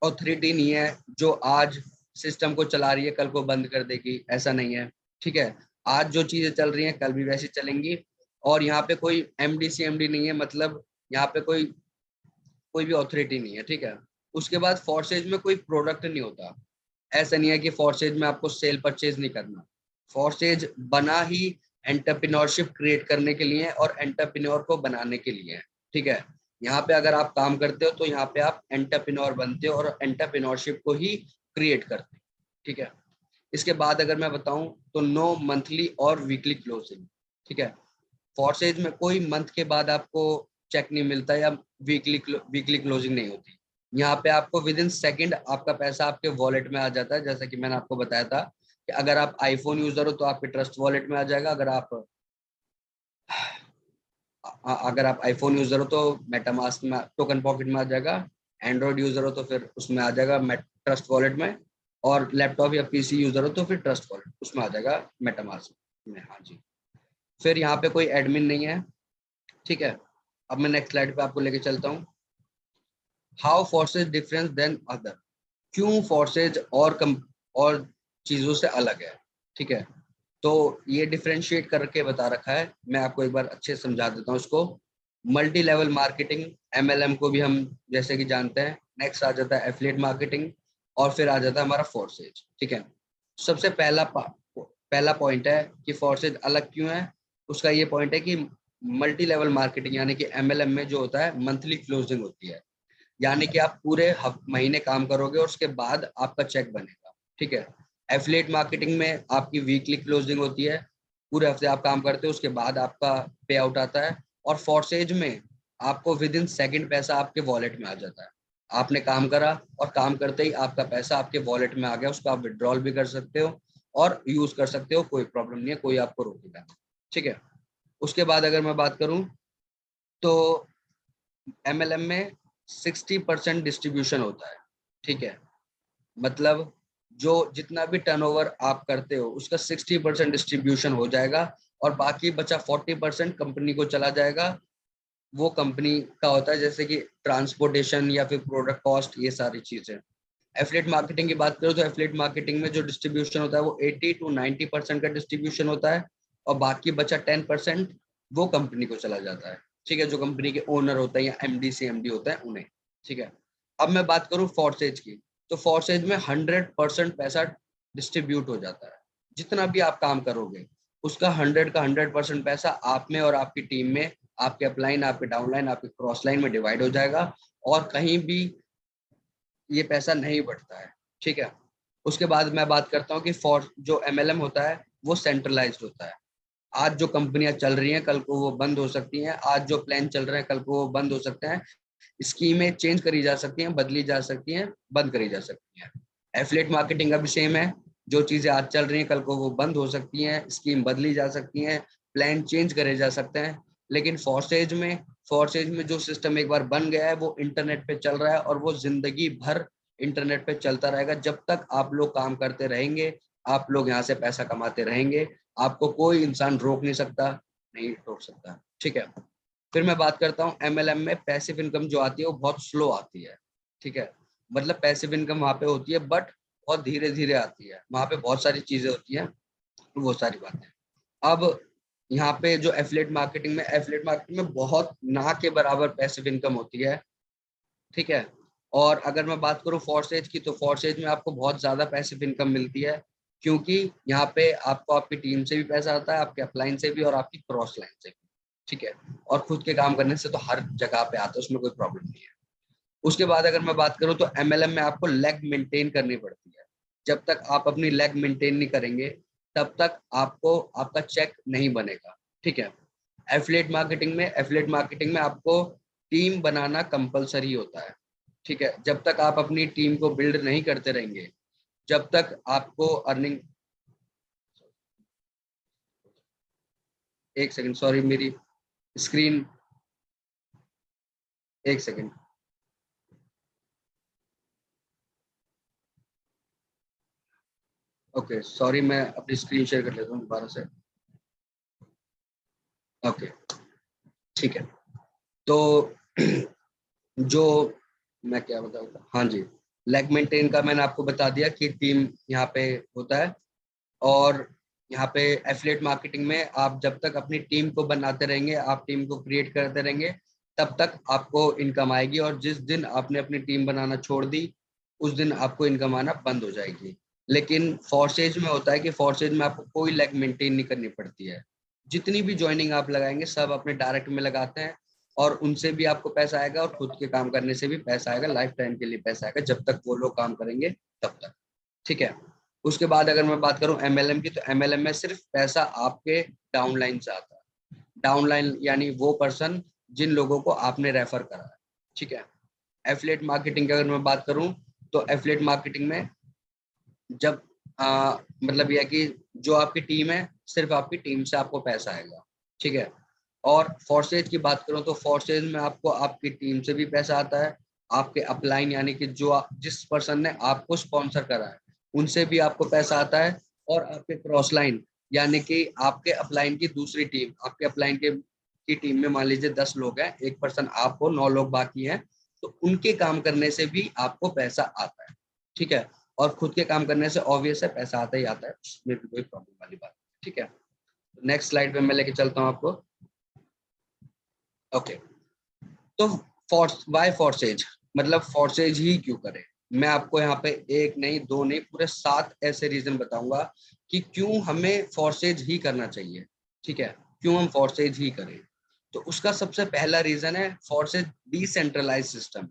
ऑथोरिटी नहीं है जो आज सिस्टम को चला रही है कल को बंद कर देगी, ऐसा नहीं है। ठीक है, आज जो चीजें चल रही हैं कल भी वैसी चलेंगी, और यहाँ पे कोई एमडी सीएमडी नहीं है, मतलब यहाँ पे कोई कोई भी ऑथोरिटी नहीं है। ठीक है, उसके बाद फोर्सेज में कोई प्रोडक्ट नहीं होता। ऐसा नहीं है कि फोर्सेज में आपको सेल परचेज नहीं करना। फोर्सेज बना ही एंटरप्रेन्योरशिप क्रिएट करने के लिए और एंटरप्रेन्योर को बनाने के लिए है। ठीक है, यहाँ पे अगर आप काम करते हो तो यहाँ पे आप एंटरप्रेन्योर बनते हो और एंटरप्रेन्योरशिप को ही क्रिएट करते हो। ठीक है, इसके बाद अगर मैं बताऊं तो नो मंथली और वीकली क्लोजिंग। ठीक है, फोर्सेज में कोई मंथ के बाद आपको चेक नहीं मिलता, या वीकली क्लोजिंग नहीं होती। यहाँ पे आपको विद इन सेकेंड आपका पैसा आपके वॉलेट में आ जाता है। जैसा कि मैंने आपको बताया था कि अगर आप आईफोन यूजर हो तो आपके ट्रस्ट वॉलेट में आ जाएगा, अगर आप आईफोन यूजर हो तो मेटामास्क में, टोकन पॉकेट में आ जाएगा। एंड्रॉइड यूजर हो तो फिर उसमें आ जाएगा ट्रस्ट वॉलेट में, और लैपटॉप या पीसी यूजर हो तो फिर ट्रस्ट वॉलेट उसमें आ जाएगा मेटामास्क में। हाँ जी, फिर यहाँ पे कोई एडमिन नहीं है। ठीक है, अब मैं नेक्स्ट स्लाइड पे आपको लेके चलता हूँ। How forces difference than other, क्यों फोर्सेज और चीजों से अलग है। ठीक है, तो ये डिफरेंशिएट करके बता रखा है, मैं आपको एक बार अच्छे से समझा देता हूँ इसको। मल्टी लेवल मार्केटिंग, एमएलएम को भी हम जैसे कि जानते हैं। नेक्स्ट आ जाता है एफिलिएट मार्केटिंग, और फिर आ जाता है हमारा फोर्सेज। ठीक है, सबसे पहला पॉइंट है कि फोर्सेज अलग क्यों है। उसका ये पॉइंट है कि मल्टी लेवल मार्केटिंग यानी कि एमएलएम में जो होता है मंथली क्लोजिंग होती है, यानी कि आप पूरे महीने काम करोगे और उसके बाद आपका चेक बनेगा। ठीक है, एफिलिएट मार्केटिंग में आपकी वीकली क्लोजिंग होती है, पूरे हफ्ते आप काम करते हो उसके बाद आपका पे आउट आता है। और फोर्सेज में आपको विद इन सेकेंड पैसा आपके वॉलेट में आ जाता है। आपने काम करा और काम करते ही आपका पैसा आपके वॉलेट में आ गया, उसको आप विड्रॉल भी कर सकते हो और यूज कर सकते हो, कोई प्रॉब्लम नहीं है, कोई आपको रोकेगा नहीं। ठीक है, उसके बाद अगर मैं बात करूं तो एमएलएम में 60% डिस्ट्रीब्यूशन होता है। ठीक है, मतलब जो जितना भी टर्नओवर आप करते हो उसका 60% डिस्ट्रीब्यूशन हो जाएगा, और बाकी बचा 40% कंपनी को चला जाएगा। वो कंपनी का होता है, जैसे कि ट्रांसपोर्टेशन या फिर प्रोडक्ट कॉस्ट, ये सारी चीजें। एफिलिएट मार्केटिंग की बात करो तो एफिलिएट मार्केटिंग में जो डिस्ट्रीब्यूशन होता है वो 80 to 90% का डिस्ट्रीब्यूशन होता है, और बाकी बचा 10% वो कंपनी को चला जाता है। ठीक है, जो कंपनी के ओनर होते हैं या एमडी सीएमडी होता है उन्हें। ठीक है, अब मैं बात करूं फोर्सेज की, तो फोर्सेज में 100% पैसा डिस्ट्रीब्यूट हो जाता है। जितना भी आप काम करोगे उसका 100% पैसा आप में और आपकी टीम में, आपके अपलाइन, आपके डाउनलाइन, आपके क्रॉस लाइन में डिवाइड हो जाएगा, और कहीं भी ये पैसा नहीं बढ़ता है। ठीक है, उसके बाद मैं बात करता हूँ कि फॉर जो एमएलएम होता है वो सेंट्रलाइज्ड होता है। आज जो कंपनियां चल रही हैं कल को वो बंद हो सकती हैं, आज जो प्लान चल रहे हैं कल को वो बंद हो सकते हैं। स्कीमें चेंज करी जा सकती हैं, बदली जा सकती हैं, बंद करी जा सकती हैं। एफिलिएट मार्केटिंग का भी सेम है, जो चीजें आज चल रही हैं कल को वो बंद हो सकती हैं, स्कीम बदली जा सकती हैं, प्लान चेंज करे जा सकते हैं। लेकिन फोर्सेज में जो सिस्टम एक बार बन गया है वो इंटरनेट पे चल रहा है, और वो जिंदगी भर इंटरनेट पे चलता रहेगा। जब तक आप लोग काम करते रहेंगे, आप लोग यहाँ से पैसा कमाते रहेंगे, आपको कोई इंसान रोक नहीं सकता, नहीं रोक सकता। ठीक है, फिर मैं बात करता हूँ एमएलएम में पैसिव इनकम जो आती है वो बहुत स्लो आती है। ठीक है, मतलब पैसिव इनकम वहाँ पे होती है, बट बहुत धीरे धीरे आती है, वहाँ पे बहुत सारी चीजें होती हैं, वो सारी बातें। अब यहाँ पे जो एफिलिएट मार्केटिंग में बहुत ना के बराबर पैसिव इनकम होती है, ठीक है। और अगर मैं बात करूँ फॉरसेज की, तो फॉरसेज में आपको बहुत ज्यादा पैसिव इनकम मिलती है, क्योंकि यहाँ पे आपको आपकी टीम से भी पैसा आता है, आपके अपलाइन से भी और आपकी क्रॉस लाइन से भी, ठीक है। और खुद के काम करने से तो हर जगह पे आता है, उसमें कोई प्रॉब्लम नहीं है। उसके बाद अगर मैं बात करूँ तो एमएलएम में आपको लेग मेंटेन करनी पड़ती है। जब तक आप अपनी लेग मेंटेन नहीं करेंगे, तब तक आपको आपका चेक नहीं बनेगा, ठीक है। एफिलिएट मार्केटिंग में आपको टीम बनाना कंपलसरी होता है, ठीक है। जब तक आप अपनी टीम को बिल्ड नहीं करते रहेंगे, जब तक आपको अर्निंग, एक सेकंड, सॉरी मेरी स्क्रीन, एक सेकंड। ओके सॉरी, मैं अपनी स्क्रीन शेयर कर लेता हूँ दोबारा से। ओके, ठीक है। तो जो मैं क्या बताऊँ, हाँ जी, लेग मेंटेन का मैंने आपको बता दिया कि टीम यहाँ पे होता है। और यहाँ पे एफिलिएट मार्केटिंग में आप जब तक अपनी टीम को बनाते रहेंगे, आप टीम को क्रिएट करते रहेंगे, तब तक आपको इनकम आएगी। और जिस दिन आपने अपनी टीम बनाना छोड़ दी, उस दिन आपको इनकम आना बंद हो जाएगी। लेकिन फॉरसेज में होता है कि फॉरसेज में आपको कोई लेग मेंटेन नहीं करनी पड़ती है। जितनी भी ज्वाइनिंग आप लगाएंगे सब अपने डायरेक्ट में लगाते हैं, और उनसे भी आपको पैसा आएगा, और खुद के काम करने से भी पैसा आएगा, लाइफ टाइम के लिए पैसा आएगा, जब तक वो लोग काम करेंगे तब तक, ठीक है। उसके बाद अगर मैं बात करूं एमएलएम की, तो एमएलएम में सिर्फ पैसा आपके डाउनलाइन से आता है। डाउनलाइन यानी वो पर्सन जिन लोगों को आपने रेफर करा है, ठीक है। एफिलिएट मार्केटिंग की अगर मैं बात करूं, तो एफिलिएट मार्केटिंग में जब मतलब यह कि जो आपकी टीम है, सिर्फ आपकी टीम से आपको पैसा आएगा, ठीक है। और फॉरसेज की बात करूं, तो फॉरसेज में आपको आपकी टीम से भी पैसा आता है, आपके अपलाइन यानी कि जिस पर्सन ने आपको स्पॉन्सर करा है, उनसे भी आपको पैसा आता है। और आपके क्रॉस लाइन यानी कि आपके अपलाइन की दूसरी टीम, आपके अपलाइन के की टीम में मान लीजिए 10 लोग हैं, एक पर्सन आप हो, 9 लोग बाकी हैं, तो उनके काम करने से भी आपको पैसा आता है, ठीक है। और खुद के काम करने से ऑब्वियस है पैसा आता ही आता है, उसमें भी कोई प्रॉब्लम वाली बात, ठीक है। नेक्स्ट स्लाइड पे मैं लेके चलता हूँ आपको। ओके, तो वाई फॉरसेज, मतलब फॉरसेज ही क्यों करें। मैं आपको यहाँ पे एक नहीं, दो नहीं, पूरे 7 ऐसे रीजन बताऊंगा कि क्यों हमें फॉरसेज ही करना चाहिए, ठीक है। क्यों हम फॉरसेज ही करें। तो उसका सबसे पहला रीजन है, फॉरसेज डिसेंट्रलाइज सिस्टम।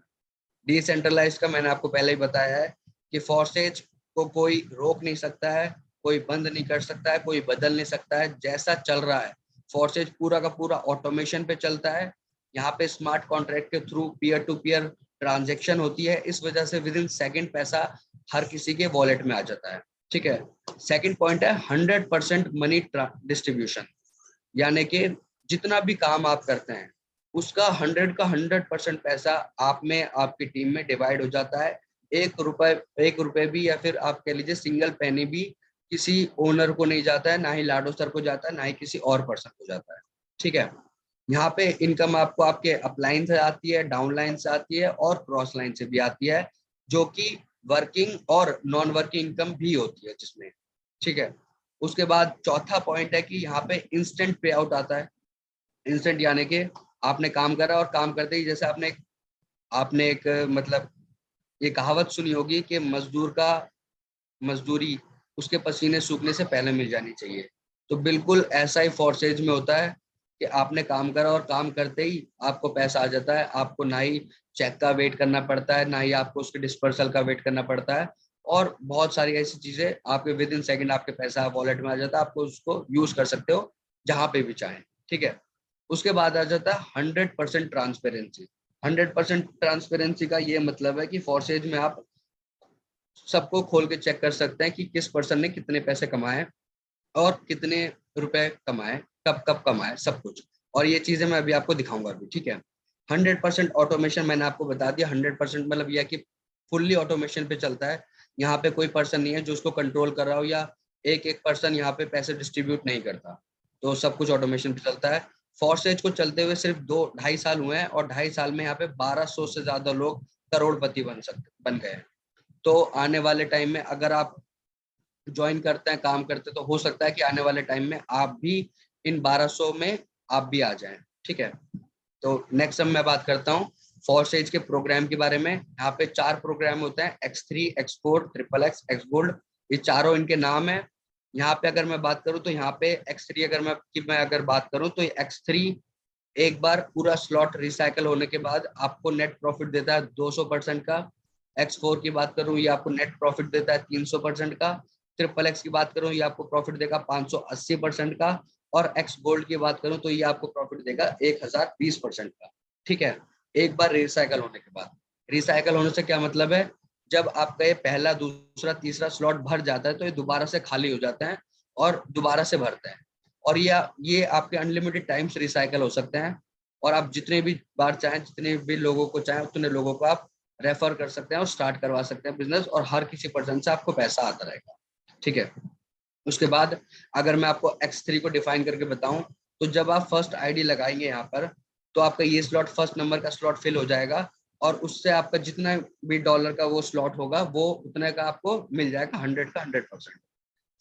डिसेंट्रलाइज का मैंने आपको पहले ही बताया है कि फोर्सेज को कोई रोक नहीं सकता है, कोई बंद नहीं कर सकता है, कोई बदल नहीं सकता है, जैसा चल रहा है फोर्सेज पूरा का पूरा ऑटोमेशन पे चलता है। यहाँ पे स्मार्ट कॉन्ट्रैक्ट के through peer to peer transaction होती है, इस वजह से विद इन सेकेंड पैसा हर किसी के वॉलेट में आ जाता है, ठीक है। सेकेंड पॉइंट है 100% मनी डिस्ट्रीब्यूशन, यानी कि जितना भी काम आप करते हैं, उसका 100% पैसा आप में, आपकी टीम में डिवाइड हो जाता है। एक रुपए भी, या फिर आप कह लीजिए सिंगल पेनी भी किसी ओनर को नहीं जाता है, ना ही लाडो सर को जाता है, ना ही किसी और पर्सन को जाता है, ठीक है। यहाँ पे इनकम आपको आपके अपलाइन से आती है, डाउनलाइन से आती है, और क्रॉस लाइन से भी आती है, जो कि वर्किंग और नॉन वर्किंग इनकम भी होती है जिसमें, ठीक है। उसके बाद चौथा पॉइंट है कि यहाँ पे इंस्टेंट पे आउट आता है। इंस्टेंट यानी कि आपने काम करा, और काम करते ही जैसे आपने आपने एक मतलब ये कहावत सुनी होगी कि मजदूर का मजदूरी उसके पसीने सूखने से पहले मिल जानी चाहिए। तो बिल्कुल ऐसा ही फोर्सेज में होता है कि आपने काम करा और काम करते ही आपको पैसा आ जाता है। आपको ना ही चेक का वेट करना पड़ता है, ना ही आपको उसके डिस्पर्सल का वेट करना पड़ता है, और बहुत सारी ऐसी चीजें आपके विद इन सेकेंड आपके पैसा वॉलेट में आ जाता है, आपको उसको यूज कर सकते हो जहां पे भी चाहें, ठीक है। उसके बाद आ जाता है 100% ट्रांसपेरेंसी। 100% ट्रांसपेरेंसी का ये मतलब है कि फोर्सेज में आप सबको खोल के चेक कर सकते हैं कि किस पर्सन ने कितने पैसे कमाए और कितने रुपए कमाए, कब कब कमाए, सब कुछ। और ये चीजें मैं अभी आपको दिखाऊंगा अभी, ठीक है। 100% ऑटोमेशन मैंने आपको बता दिया। 100% मतलब यह कि फुल्ली ऑटोमेशन पे चलता है। यहाँ पे कोई पर्सन नहीं है जो उसको कंट्रोल कर रहा हो, या एक एक पर्सन यहाँ पे पैसे डिस्ट्रीब्यूट नहीं करता, तो सब कुछ ऑटोमेशन पे चलता है। फॉरसेज को चलते हुए सिर्फ 2-2.5 साल हुए हैं, और 2.5 साल में यहाँ पे 1200 से ज्यादा लोग करोड़पति बन गए। तो आने वाले टाइम में अगर आप ज्वाइन करते हैं, काम करते हैं, तो हो सकता है कि आने वाले टाइम में आप भी इन 1200 में आप भी आ जाएं। ठीक है, तो नेक्स्ट मैं बात करता हूँ फॉरसेज के प्रोग्राम के बारे में। यहाँ पे 4 प्रोग्राम होते हैं, X3, X4, XXX, X gold, ये चारों इनके नाम है। यहाँ पे अगर मैं बात करूँ तो यहाँ पे X3 मैं अगर बात करूँ तो X3 एक बार पूरा स्लॉट रिसाइकल होने के बाद आपको नेट प्रॉफिट देता है 200% का। X4 की बात करूँ, ये आपको नेट प्रॉफिट देता है 300% का। XXX की बात करूँ, ये आपको प्रॉफिट देगा 580% का। और X गोल्ड की बात करूँ तो ये आपको प्रॉफिट देगा 1020% का। ठीक है, एक बार रिसाइकल होने के बाद। रिसाइकल होने से क्या मतलब है, जब आपका ये पहला, दूसरा, तीसरा स्लॉट भर जाता है तो ये दोबारा से खाली हो जाते हैं और दोबारा से भरते हैं। और ये आपके अनलिमिटेड टाइम्स रिसाइकल हो सकते हैं, और आप जितने भी बार चाहें, जितने भी लोगों को चाहें, उतने लोगों को आप रेफर कर सकते हैं और स्टार्ट करवा सकते हैं बिजनेस, और हर किसी पर्सन से आपको पैसा आता रहेगा। ठीक है, उसके बाद अगर मैं आपको X3 को डिफाइन करके बताऊं, तो जब आप फर्स्ट आईडी लगाएंगे यहाँ पर, तो आपका ये स्लॉट, फर्स्ट नंबर का स्लॉट फिल हो जाएगा, और उससे आपका जितना भी डॉलर का वो स्लॉट होगा, वो उतने का आपको मिल जाएगा, 100 का 100%।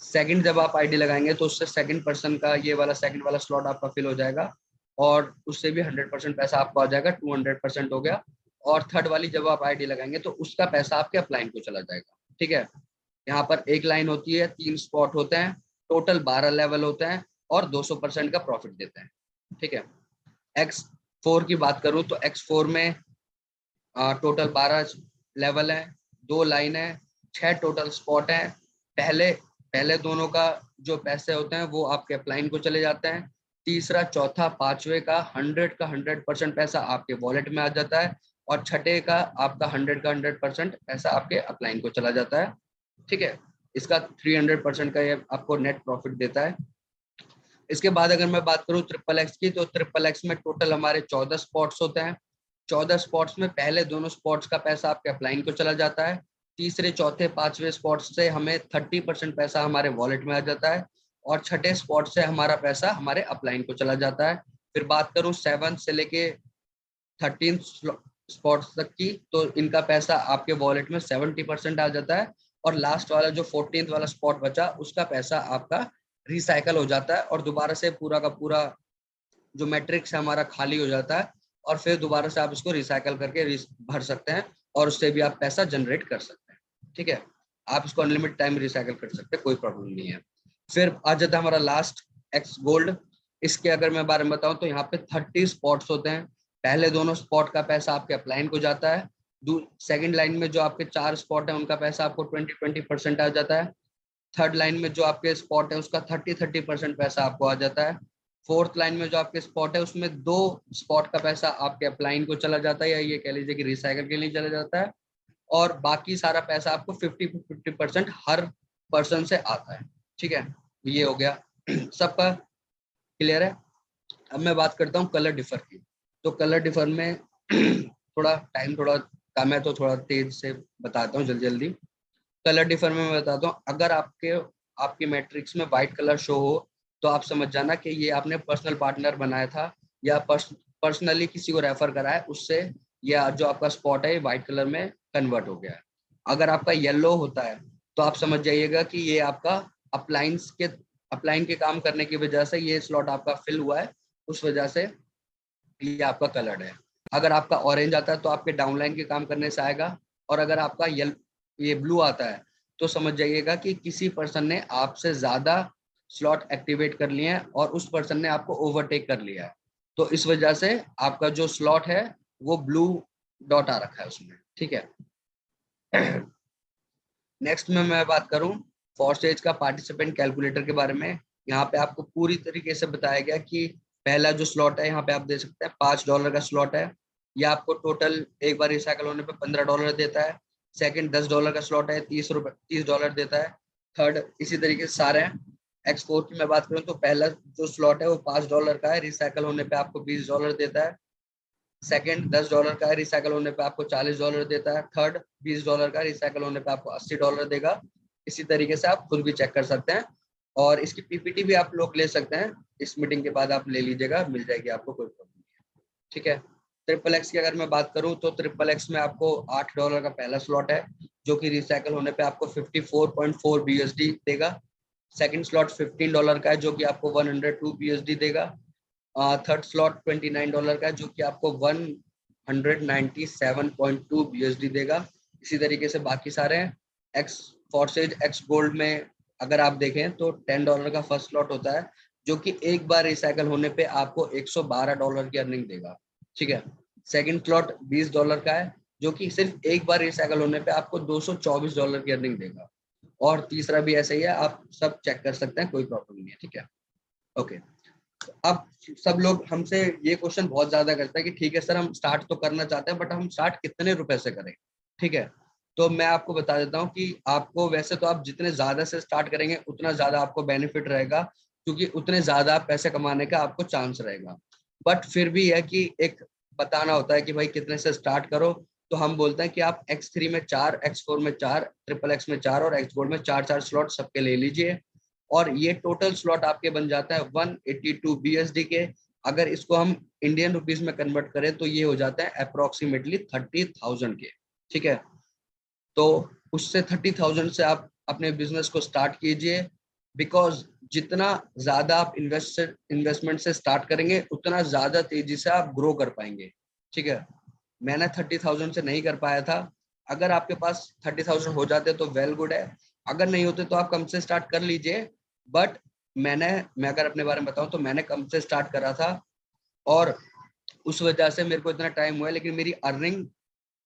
सेकंड जब आप आईडी लगाएंगे तो उससे सेकंड पर्सन का ये वाला सेकंड वाला स्लॉट आपका फिल हो जाएगा, और उससे भी 100% पैसा आपको आ जाएगा, 200% हो गया। और थर्ड वाली जब आप आईडी लगाएंगे तो उसका पैसा आपके अपलाइन को चला जाएगा। ठीक है, यहाँ पर एक लाइन होती है, 3 स्पॉट होते हैं, टोटल 12 लेवल होते हैं, और 200% का प्रॉफिट देते हैं। ठीक है, X4 की बात करूं तो X4 में टोटल 12 लेवल है, 2 लाइन है, 6 टोटल स्पॉट है। पहले पहले दोनों का जो पैसे होते हैं वो आपके अपलाइन को चले जाते हैं। तीसरा, चौथा, पांचवे का 100% पैसा आपके वॉलेट में आ जाता है, और छठे का आपका 100% पैसा आपके अपलाइन को चला जाता है। ठीक है, इसका 300% का ये आपको नेट प्रॉफिट देता है। इसके बाद अगर मैं बात करूं XXX की, तो XXX में टोटल हमारे 14 स्पॉट्स होते हैं। 14 स्पॉट्स में पहले दोनों स्पॉट्स का पैसा आपके अपलाइन को चला जाता है। तीसरे, चौथे, पांचवे स्पॉट्स से हमें 30% पैसा हमारे वॉलेट में आ जाता है, और छठे स्पॉट से हमारा पैसा हमारे अपलाइन को चला जाता है। फिर बात करूं 7 से लेके 13 स्पॉट्स तक की, तो इनका पैसा आपके वॉलेट में 70% आ जाता है, और लास्ट वाला जो 14th वाला स्पॉट बचा, उसका पैसा आपका रिसाइकल हो जाता है, और दोबारा से पूरा का पूरा जो मैट्रिक्स है हमारा खाली हो जाता है, और फिर दोबारा से आप इसको रिसाइकल करके भर सकते हैं, और उससे भी आप पैसा जनरेट कर सकते हैं। ठीक है, आप इसको अनलिमिटेड टाइम रिसाइकल कर सकते हैं, कोई प्रॉब्लम नहीं है। फिर आ जाता है हमारा लास्ट, X गोल्ड। इसके अगर मैं बारे में बताऊं तो यहाँ पे 30 स्पॉट्स होते हैं। पहले दोनों स्पॉट का पैसा आपके अपलाइन को जाता है। सेकंड लाइन में जो आपके 4 स्पॉट है, उनका पैसा आपको 20% आ जाता है। थर्ड लाइन में जो आपके स्पॉट है, उसका 30% पैसा आपको आ जाता है। फोर्थ लाइन में जो आपके स्पॉट है, उसमें 2 स्पॉट का पैसा आपके अपलाइन को चला जाता है, या ये कह लीजिए कि रिसाइकल के लिए चला जाता है, और बाकी सारा पैसा आपको 50% हर पर्सन से आता है। ठीक है, ये हो गया। सबका क्लियर है? अब मैं बात करता हूँ कलर डिफर की। तो कलर डिफर में थोड़ा टाइम थोड़ा कम है, तो थोड़ा तेज से बताता हूँ, जल्दी जल्दी। कलर डिफर में मैं बताता हूँ, अगर आपके मैट्रिक्स में व्हाइट कलर शो हो, तो आप समझ जाना कि ये आपने पर्सनल पार्टनर बनाया था, या पर्सनली किसी को रेफर करा है, उससे या जो आपका स्पॉट है व्हाइट कलर में कन्वर्ट हो गया है। अगर आपका येलो होता है, तो आप समझ जाइएगा कि ये आपका अपलाइन के काम करने की वजह से ये स्लॉट आपका फिल हुआ है, उस वजह से ये आपका कलर्ड है। अगर आपका ऑरेंज आता है तो आपके डाउनलाइन के काम करने से आएगा, और अगर आपका ये ब्लू आता है, तो समझ जाइएगा कि किसी पर्सन ने आपसे ज्यादा स्लॉट एक्टिवेट कर लिए हैं, और उस पर्सन ने आपको ओवरटेक कर लिया है, तो इस वजह से आपका जो स्लॉट है वो ब्लू डॉट आ रखा है उसमें। ठीक है, नेक्स्ट में मैं बात करूं फॉरस्टेज का पार्टिसिपेंट कैलकुलेटर के बारे में। यहाँ पे आपको पूरी तरीके से बताया गया कि पहला जो स्लॉट है, यहाँ पे आप दे सकते हैं $5 का स्लॉट है, ये आपको टोटल एक बार रिसाइकल होने पे $15 देता है। सेकंड $10 का स्लॉट है, $30 देता है। थर्ड इसी तरीके से सारे हैं। X4 की मैं बात करूँ तो पहला जो स्लॉट है वो $5 का है, रिसाइकल होने पे आपको $20 देता है। सेकंड $10 का है, रिसाइकल होने पे आपको $40 देता है। थर्ड $20 का, रिसाइकल होने पे आपको $80 देगा। इसी तरीके से आप खुद भी चेक कर सकते हैं, और इसकी पीपीटी भी आप लोग ले सकते हैं, इस मीटिंग के बाद आप ले लीजिएगा, मिल जाएगी आपको, कोई प्रॉब्लम नहीं है। ठीक है, ट्रिपल एक्स की अगर मैं बात करूं तो ट्रिपल एक्स में आपको $8 का पहला स्लॉट है, जो कि रिसाइकल होने पे आपको 54.4 BUSD देगा। सेकंड स्लॉट $15 का है, जो कि आपको 102 BUSD देगा। थर्ड स्लॉट $29 का है, जो कि आपको 197.2 BUSD देगा। इसी तरीके से बाकी सारे हैं। एक्स फॉर्सेज एक्स गोल्ड में अगर आप देखें तो $10 का फर्स्ट स्लॉट होता है, जो कि एक बार रिसाइकल होने पे आपको $112 की अर्निंग देगा। ठीक है। सेकंड स्लॉट $20 का है, जो कि सिर्फ एक बार रिसाइकल होने पे आपको $224 की अर्निंग देगा। और तीसरा भी ऐसा ही है, आप सब चेक कर सकते हैं, कोई प्रॉब्लम नहीं है। ठीक है, ओके। अब सब लोग हमसे ये क्वेश्चन बहुत ज्यादा करते हैं कि ठीक है सर, हम स्टार्ट तो करना चाहते हैं, बट हम स्टार्ट कितने रुपए से करें। ठीक है, तो मैं आपको बता देता हूँ कि आपको वैसे तो आप जितने ज्यादा से स्टार्ट करेंगे उतना ज्यादा आपको बेनिफिट रहेगा, क्योंकि उतने ज्यादा पैसे कमाने का आपको चांस रहेगा। बट फिर भी है कि एक बताना होता है कि भाई कितने से स्टार्ट करो। तो हम बोलते हैं कि आप X3 में 4, X4 में 4, ट्रिपल एक्स में 4 और एक्स गोल्ड में 4 स्लॉट सबके ले लीजिए। और ये टोटल स्लॉट आपके बन जाता है 182 BUSD के। अगर इसको हम इंडियन रुपीस में कन्वर्ट करें तो ये हो जाता है अप्रोक्सीमेटली 30,000 के। ठीक है, तो उससे 30,000 से आप अपने बिजनेस को स्टार्ट कीजिए। बिकॉज जितना ज्यादा आप इन्वेस्टमेंट से स्टार्ट करेंगे उतना ज्यादा तेजी से आप ग्रो कर पाएंगे। ठीक है, मैंने 30,000 से नहीं कर पाया था। अगर आपके पास 30,000 हो जाते तो वेल गुड है, अगर नहीं होते तो आप कम से स्टार्ट कर लीजिए। बट मैं अगर अपने बारे में बताऊं तो मैंने कम से स्टार्ट करा था, और उस वजह से मेरे को इतना टाइम हुआ है, लेकिन मेरी अर्निंग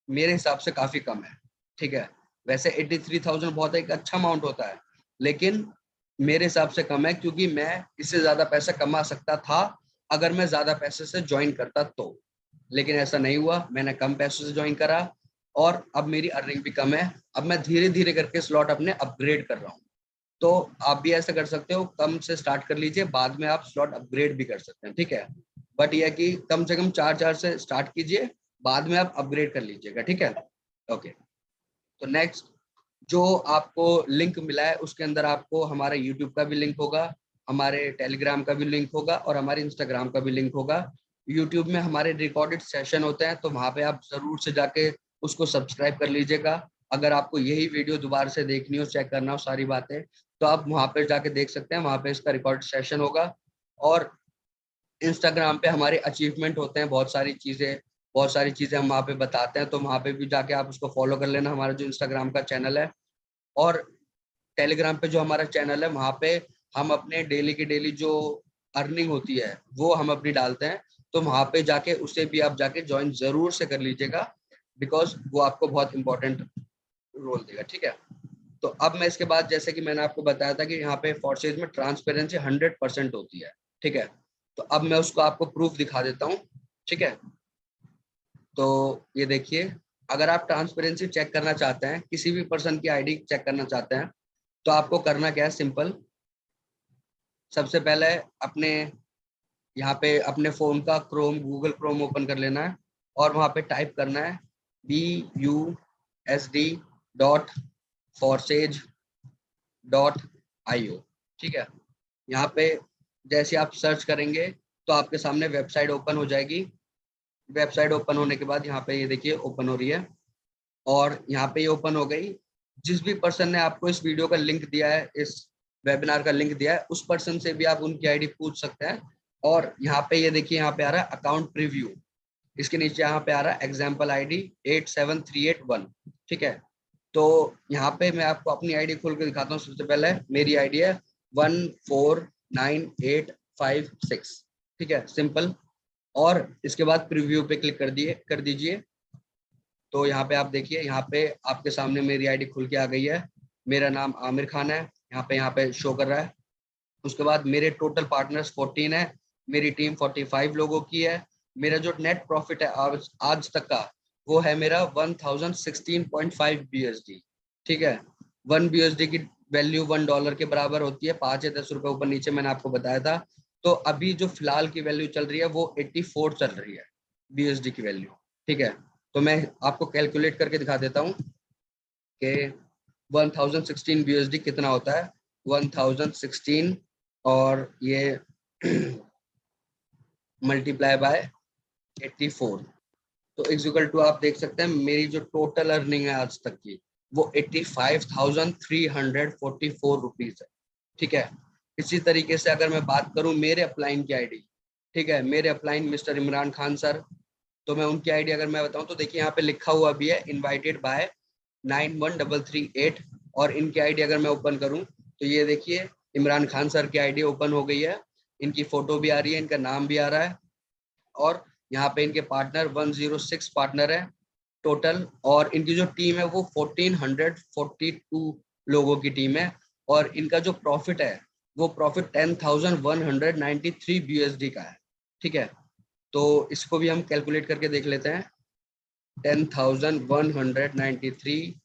मेरे हिसाब से काफी कम है। ठीक है, वैसे 83,000 बहुत एक अच्छा अमाउंट होता है, लेकिन मेरे हिसाब से कम है, क्योंकि मैं इससे ज्यादा पैसा कमा सकता था अगर मैं ज्यादा पैसे से ज्वाइन करता तो। लेकिन ऐसा नहीं हुआ, मैंने कम पैसों से ज्वाइन करा और अब मेरी अर्निंग भी कम है। अब मैं धीरे धीरे करके स्लॉट अपने अपग्रेड कर रहा हूँ। तो आप भी ऐसा कर सकते हो, कम से स्टार्ट कर लीजिए, बाद में आप स्लॉट अपग्रेड भी कर सकते हैं। ठीक है, बट यह कि कम से कम 4 से स्टार्ट कीजिए, बाद में आप अपग्रेड कर लीजिएगा। ठीक है, ओके। तो नेक्स्ट जो आपको लिंक मिला है उसके अंदर आपको हमारे यूट्यूब का भी लिंक होगा, हमारे टेलीग्राम का भी लिंक होगा और हमारे इंस्टाग्राम का भी लिंक होगा। यूट्यूब में हमारे रिकॉर्डेड सेशन होते हैं, तो वहां पे आप जरूर से जाके उसको सब्सक्राइब कर लीजिएगा। अगर आपको यही वीडियो दोबारा से देखनी हो, चेक करना हो सारी बातें, तो आप वहां पे जाके देख सकते हैं, वहां पे इसका रिकॉर्ड सेशन होगा। और इंस्टाग्राम पे हमारे अचीवमेंट होते हैं, बहुत सारी चीजें हम वहाँ पे बताते हैं, तो वहाँ पे भी जाके आप उसको फॉलो कर लेना, हमारा जो इंस्टाग्राम का चैनल है। और टेलीग्राम पे जो हमारा चैनल है वहाँ पे हम अपने डेली की डेली जो अर्निंग होती है वो हम अपनी डालते हैं, तो वहाँ पे जाके उसे भी आप जाके ज्वाइन जरूर से कर लीजिएगा, बिकॉज वो आपको बहुत इंपॉर्टेंट रोल देगा। ठीक है, तो अब मैं इसके बाद, जैसे कि मैंने आपको बताया था कि यहाँ पे फॉर्सेज में ट्रांसपेरेंसी 100% होती है। ठीक है, तो अब मैं उसको आपको प्रूफ दिखा देता हूँ। ठीक है, तो ये देखिए, अगर आप ट्रांसपेरेंसी चेक करना चाहते हैं, किसी भी पर्सन की आईडी चेक करना चाहते हैं, तो आपको करना क्या है, सिंपल। सबसे पहले अपने यहाँ पे अपने फोन का गूगल क्रोम ओपन कर लेना है और वहां पे टाइप करना है BUSD.forces.io। ठीक है, यहाँ पे जैसे आप सर्च करेंगे तो आपके सामने वेबसाइट ओपन हो जाएगी। वेबसाइट ओपन होने के बाद यहाँ पे ये देखिए ओपन हो रही है, और यहाँ पे ये ओपन हो गई। जिस भी पर्सन ने आपको इस वीडियो का लिंक दिया है, इस वेबिनार का लिंक दिया है, उस पर्सन से भी आप उनकी आईडी पूछ सकते हैं। और यहाँ पे ये देखिए, यहाँ पे आ रहा है अकाउंट प्रीव्यू, इसके नीचे यहाँ पे आ रहा है एग्जाम्पल आईडी 87381। ठीक है, तो यहाँ पे मैं आपको अपनी आईडी खोल के दिखाता हूँ। सबसे पहले मेरी आईडी है 149,856। ठीक है, सिंपल। और इसके बाद प्रीव्यू पे क्लिक कर दीजिए। तो यहाँ पे आप देखिए, यहाँ पे आपके सामने मेरी आईडी खुल के आ गई है। मेरा नाम आमिर खान है, यहाँ पे शो कर रहा है। उसके बाद मेरे टोटल पार्टनर्स 14 है, मेरी टीम 45 लोगों की है। मेरा जो नेट प्रॉफिट है आज तक का, वो है मेरा 1016.5 BUSD। ठीक है, 1 BUSD की वैल्यू $1 के बराबर होती है, 5 या 10 रुपए ऊपर नीचे, मैंने आपको बताया था। तो अभी जो फिलहाल की वैल्यू चल रही है वो 84 चल रही है BUSD की वैल्यू। ठीक है, तो मैं आपको कैलकुलेट करके दिखा देता हूँ कि 1016 BUSD कितना होता है। 1016 और ये मल्टीप्लाई बाय 84, तो इक्वल टू आप देख सकते हैं मेरी जो टोटल अर्निंग है आज तक की वो 85,344 रुपीज है। ठीक है, इसी तरीके से अगर मैं बात करूं मेरे अपलाइन की आईडी, ठीक है, मेरे upline mister Imran Khan sir, तो मैं उनकी आईडी अगर मैं बताऊं तो देखिए यहाँ पे लिखा हुआ भी है इनवाइटेड बाय 91338, और इनकी आईडी अगर मैं ओपन करूं तो ये देखिए इमरान खान सर की आईडी ओपन हो गई है, इनकी फोटो भी आ रही है, इनका नाम भी आ रहा है, और यहाँ पे इनके पार्टनर 106 पार्टनर है टोटल, और इनकी जो टीम है वो 1442 लोगों की टीम है, और इनका जो प्रॉफिट है वो प्रॉफिट 10,193 BUSD का है। ठीक है, तो इसको भी हम कैलकुलेट करके देख लेते हैं। 10,193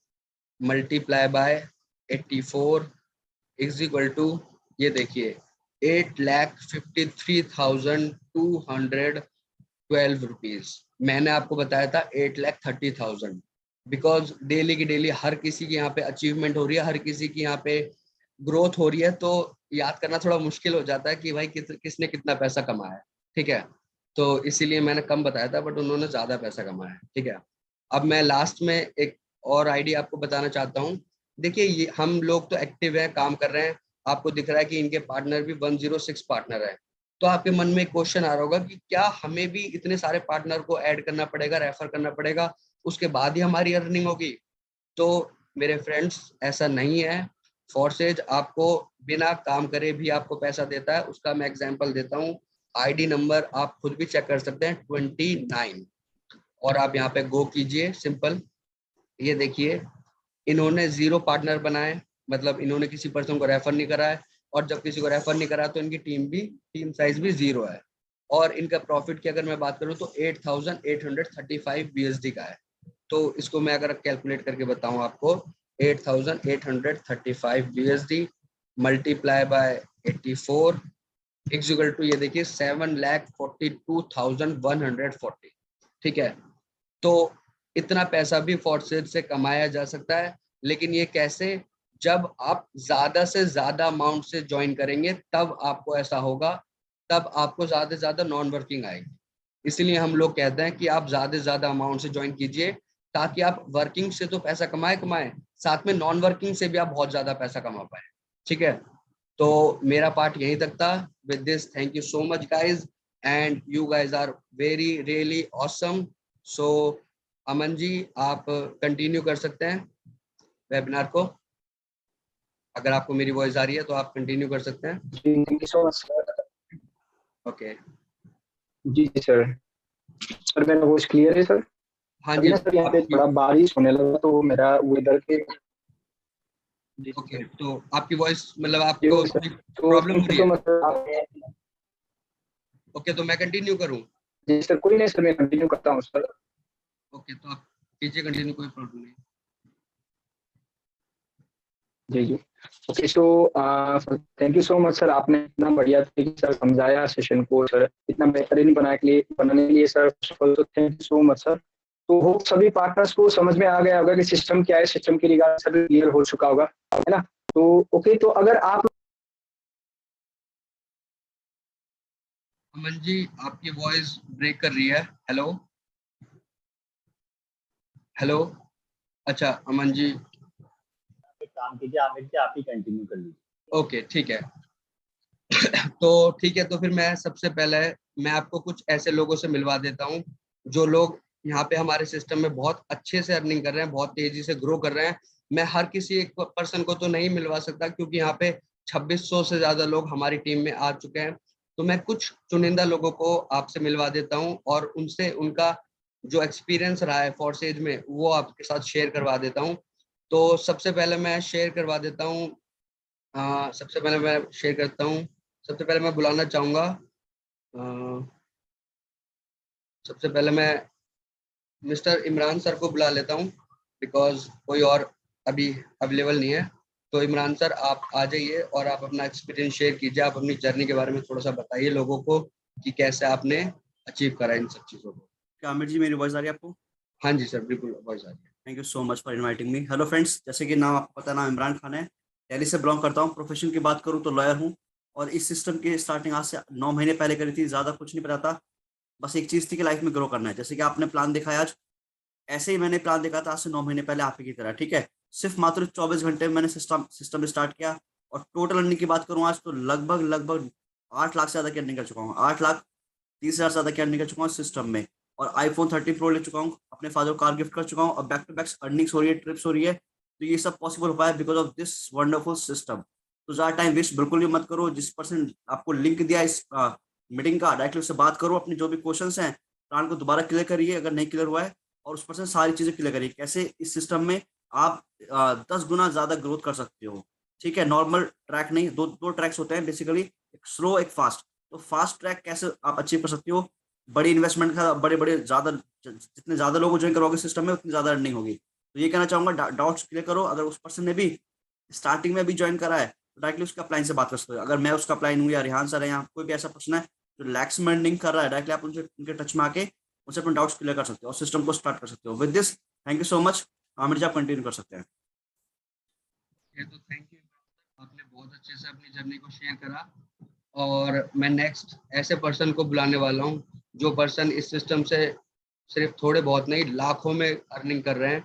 multiply by 84 is equal to, ये देखिए 8,53,212 रुपीज। मैंने आपको बताया था 8,30,000, बिकॉज डेली की डेली हर किसी की यहाँ पे अचीवमेंट हो रही है, हर किसी की यहाँ पे ग्रोथ हो रही है, तो याद करना थोड़ा मुश्किल हो जाता है कि भाई किसने कितना पैसा कमाया है। ठीक है, तो इसीलिए मैंने कम बताया था, बट उन्होंने ज्यादा पैसा कमाया है। ठीक है, अब मैं लास्ट में एक और आईडी आपको बताना चाहता हूँ। देखिए ये हम लोग तो एक्टिव हैं, काम कर रहे हैं, आपको दिख रहा है कि इनके पार्टनर भी 106 पार्टनर है, तो आपके मन में एक क्वेश्चन आ रहा होगा कि क्या हमें भी इतने सारे पार्टनर को ऐड करना पड़ेगा, रेफर करना पड़ेगा, उसके बाद ही हमारी अर्निंग होगी? तो मेरे फ्रेंड्स ऐसा नहीं है। फॉर्सेज आपको बिना काम करे भी आपको पैसा देता है, उसका मैं एग्जांपल देता हूँ। आईडी नंबर आप खुद भी चेक कर सकते हैं 29, और आप यहाँ पे गो कीजिए सिंपल। ये देखिए इन्होंने 0 पार्टनर बनाए, मतलब इन्होंने किसी पर्सन को रेफर नहीं करा है, और जब किसी को रेफर नहीं करा तो इनकी टीम साइज भी 0 है, और इनका प्रॉफिट की अगर मैं बात करूं तो 8,835 BUSD का है। तो इसको मैं अगर कैलकुलेट करके बताऊं आपको, 8,835 BUSD multiply by 84 equal to, ये देखिए 7,42,140। ठीक है, तो इतना पैसा भी फोर्सेज से कमाया जा सकता है, लेकिन ये कैसे? जब आप ज्यादा से ज्यादा अमाउंट से ज्वाइन करेंगे तब आपको ऐसा होगा, तब आपको ज्यादा से ज्यादा नॉन वर्किंग आएगी। इसलिए हम लोग कहते हैं कि आप ज्यादा से ज्यादा अमाउंट से ज्वाइन कीजिए, ताकि आप वर्किंग से तो पैसा कमाए साथ में नॉन वर्किंग से भी आप बहुत ज्यादा पैसा कमा पाए। ठीक है, तो मेरा पार्ट यहीं तक था। With this thank you so much guys, and you guys are very really awesome. So Aman ji आप कंटिन्यू कर सकते हैं वेबिनार को, अगर आपको मेरी वॉइस आ रही है तो आप कंटिन्यू कर सकते हैं। जी thank you so much sir. Okay, जी जी सर। सर मेरा वॉइस क्लियर है सर? हाँ अभी जी ना सर यहाँ पे आपकी, थोड़ा बारिश होने लगा तो मेरा वेदर के। जी ओके, सर। तो आपकी वॉइस मतलब जी आपको सर। थोड़ी तो प्रॉब्लम हो थैंक यू रही सो है? मच सर आपने। ओके, तो मैं कंटिन्यू करूँ? जी सर कोई नहीं सर, मैं कंटिन्यू करता हूँ सर। ओके, तो आप कीजिए कंटिन्यू, कोई प्रॉब्लम नहीं। जी जी। Okay so thank you so much sir, आपने इतना बढ़िया तरीके से समझाया सेशन को सर, इतना बेहतरीन बनाने के लिए सर, तो thank you so much sir. तो होप सभी पार्टनर्स को समझ में आ गया होगा कि सिस्टम क्या है, सिस्टम के रिगार्ड सभी क्लियर हो चुका होगा, है ना? तो ओके, तो अगर आप अमन जी आपकी वॉइस ब्रेक कर रही है। हेलो हेलो, अच्छा अमन जी, एक काम कीजिए आमिर जी, आप ही कंटिन्यू कर लीजिए। ओके ठीक है। तो ठीक है, तो फिर मैं सबसे पहले मैं आपको कुछ ऐसे लोगों से मिलवा देता हूँ जो लोग यहाँ पे हमारे सिस्टम में बहुत अच्छे से अर्निंग कर रहे हैं, बहुत तेजी से ग्रो कर रहे हैं। मैं हर किसी एक पर्सन को तो नहीं मिलवा सकता, क्योंकि यहाँ पे 2600 से ज्यादा लोग हमारी टीम में आ चुके हैं, तो मैं कुछ चुनिंदा लोगों को आपसे मिलवा देता हूँ, और उनसे उनका जो एक्सपीरियंस रहा है फोर्सेज में वो आपके साथ शेयर करवा देता हूँ। तो सबसे पहले मैं शेयर करवा देता हूँ, सबसे पहले मैं शेयर करता हूँ। सबसे पहले मैं बुलाना चाहूंगा, सबसे पहले मैं मिस्टर इमरान सर को बुला लेता हूँ, बिकॉज कोई और अभी अवेलेबल नहीं है। तो इमरान सर आप आ जाइए और आप अपना एक्सपीरियंस शेयर कीजिए, आप अपनी जर्नी के बारे में थोड़ा सा बताइए लोगों को कि कैसे आपने अचीव करा इन सब चीज़ों को। क्या आमिर जी मेरी वॉइस आ रही है आपको? हाँ जी सर, बिल्कुल वॉइस आ रही है। Thank you so much for inviting me. Hello friends, जैसे कि नाम आपको पता है, नाम इमरान खान है, दिल्ली से बिलोंग करता हूँ। प्रोफेशन की बात करूँ तो लॉयर हूँ, और इस सिस्टम की स्टार्टिंग आज से 9 महीने पहले करी थी, ज़्यादा कुछ नहीं पता था। बस एक चीज थी कि लाइफ में ग्रो करना है। जैसे कि आपने प्लान देखा है आज, ऐसे ही मैंने प्लान देखा था आज से 9 महीने पहले आप ही की तरह, ठीक है। सिर्फ मात्र 24 घंटे में मैंने सिस्टम सिस्टम स्टार्ट किया, और टोटल अर्निंग की बात करूँ आज तो लगभग लगभग 8 लाख से ज्यादा की अर्निंग कर चुका हूँ। 8,30,000 से ज्यादा की अर्निंग कर चुका हूँ सिस्टम में। और iPhone 13 Pro ले चुका हूँ, अपने फादर को कार गिफ्ट कर चुका हूँ, और बैक टू बैक अर्निंग्स हो रही है, ट्रिप्स हो रही है। तो ये सब पॉसिबल हो पाया because of this wonderful system. तो ज्यादा टाइम वेस्ट बिल्कुल भी मत करो। जिस पर्सन आपको लिंक दिया इस मीटिंग का, डायरेक्टली उससे बात करो, अपने जो भी क्वेश्चंस हैं प्लान को दोबारा क्लियर करिए अगर नहीं क्लियर हुआ है, और उस पर्सन सारी चीजें क्लियर करिए कैसे इस सिस्टम में आप 10 गुना ज्यादा ग्रोथ कर सकते हो। ठीक है, नॉर्मल ट्रैक नहीं, दो दो ट्रैक्स होते हैं बेसिकली, एक स्लो एक फास्ट। तो फास्ट ट्रैक कैसे आप अचीव कर सकते हो, बड़ी इन्वेस्टमेंट का, बड़े बड़े ज्यादा, जितने ज्यादा लोग ज्वाइन करोगे सिस्टम में उतनी ज्यादा अर्निंग होगी। तो ये कहना चाहूंगा, डाउट्स क्लियर करो। अगर उस पर्सन ने भी स्टार्टिंग में भी ज्वाइन करा है तो डायरेक्टली उसका अपलाइन से बात कर सकते हो। अगर मैं उसका अपलाइन हूँ या रिहान सर है, यहाँ कोई भी ऐसा पर्सन है जो लैक्स में अर्निंग कर रहा है, डायरेक्टली आप उनसे उनके टच में आके उनसे अपने डाउट्स क्लियर कर सकते हो और सिस्टम को स्टार्ट कर सकते हो। With this thank you so much. Aamir ji आप कंटिन्यू कर सकते हैं। तो थैंक यू, आपने बहुत अच्छे से अपनी जर्नी को शेयर करा। और मैं नेक्स्ट ऐसे पर्सन को बुलाने वाला हूँ जो पर्सन इस सिस्टम से सिर्फ थोड़े बहुत नहीं, लाखों में अर्निंग कर रहे हैं,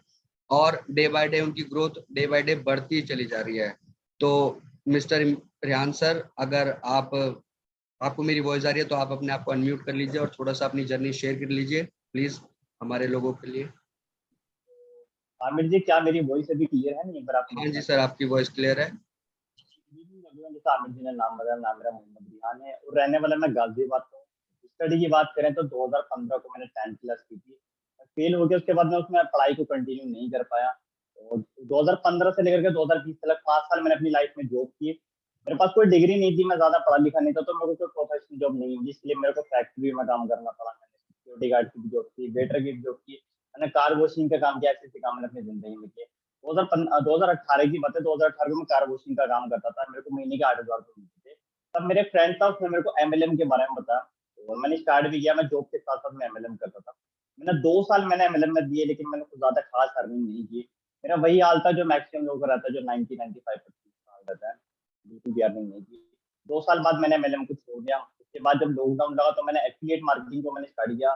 और डे बाय डे उनकी ग्रोथ डे बाय डे बढ़ती चली जा रही है। तो मिस्टर रेहान सर, अगर आपको मेरी वॉइस आ रही है तो आप अपने आप को अनम्यूट कर लीजिए और थोड़ा सा अपनी जर्नी शेयर कर लीजिए प्लीज हमारे लोगों के लिए। आमिर जी, क्या मेरी वॉइस अभी क्लियर है? नहीं, एक बार आप हाँ जी सर, आपकी वॉइस क्लियर है। जैसे आमिर जी ने नाम बताया, नाम मेरा मोहम्मद रिहान है और रहने वाला मैं गाजियाबाद का हूँ। स्टडी की बात करें तो 2015 को मैंने 10th क्लास की थी, फेल हो गया। उसके बाद मैं उसमें पढ़ाई को कंटिन्यू नहीं कर पाया, और 2015 से लेकर के 2020 तक 5 साल मैंने अपनी लाइफ में जॉब की। मेरे पास कोई डिग्री नहीं थी, मैं ज्यादा पढ़ा लिखा नहीं था, तो मेरे को कोई प्रोफेशनल जॉब नहीं मिली, इसलिए मेरे को फैक्ट्री में काम करना पड़ा। मैंने सिक्योरिटी गार्ड की भी जॉब की, वेटर की भी जॉब की, मैंने कार वॉशिंग का काम किया। ऐसे ऐसे काम मैंने अपनी जिंदगी में किए। 2018 की बात है, 2018 में कार वॉशिंग का काम करता था, मेरे को महीने के 8,000 रुपये मिलते थे। तब मेरे फ्रेंड था, उसने मेरे को एमएलएम के बारे में बताया, और मैंने स्टार्ट भी किया। मैं जॉब के साथ साथ में एमएलएम करता था। मैंने 2 साल मैंने एमएलएम में दिए, लेकिन मैंने कुछ ज्यादा खास अर्निंग नहीं की। मेरा वही हाल था जो मैक्सिमम लोगों का रहता है, जो 90-95% हाल रहता है, बिल्कुल भी अर्निंग नहीं की। 2 साल बाद मैंने एमएलएम को छोड़ दिया। उसके बाद जब लॉकडाउन लगा तो मैंने एफिलिएट मार्केटिंग को मैंने स्टार्ट किया।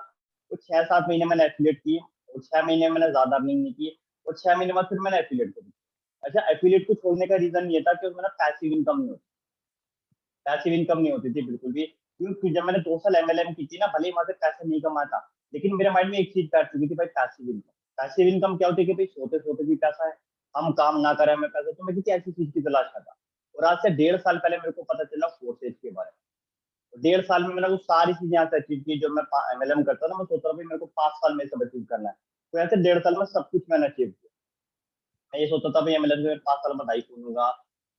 कुछ 6-7 महीने मैंने एफिलिएट की, और 6 महीने मैंने ज्यादा अर्निंग नहीं की, और 6 महीने बाद फिर मैंने एफिलिएट को। अच्छा, एफिलिएट को छोड़ने का रीजन ये था कि उसमें ना पैसिव इनकम नहीं होती, पैसिव इनकम नहीं होती थी बिल्कुल भी। क्योंकि जब मैंने 2 साल एमएलएम की थी ना, भले ही वहां से पैसे नहीं कमाया था, लेकिन मेरे माइंड में एक चीज बैठ चुकी थी भाई, पैसिव इनकम। पैसिव इनकम क्या होती है कि भाई सोते सोते भी पैसा है, हम काम ना करें हमें पैसा। तो मैं किसी ऐसी चीज की तलाश कर था। और आज से 1.5 साल पहले मेरे को पता चला फोर्सेज के बारे में। तो 1.5 साल में मैंने वो सारी चीजें यहाँ से अचीव की जो मैं एमएलएम करता था। मैं सोच रहा था मेरे को 5 साल में सब अचीव करना है, तो ऐसे 1.5 साल में सब कुछ मैंने अचीव किया। मैं ये सोचता था भाई एमएलएम में 5 साल बाद आईफोन होगा,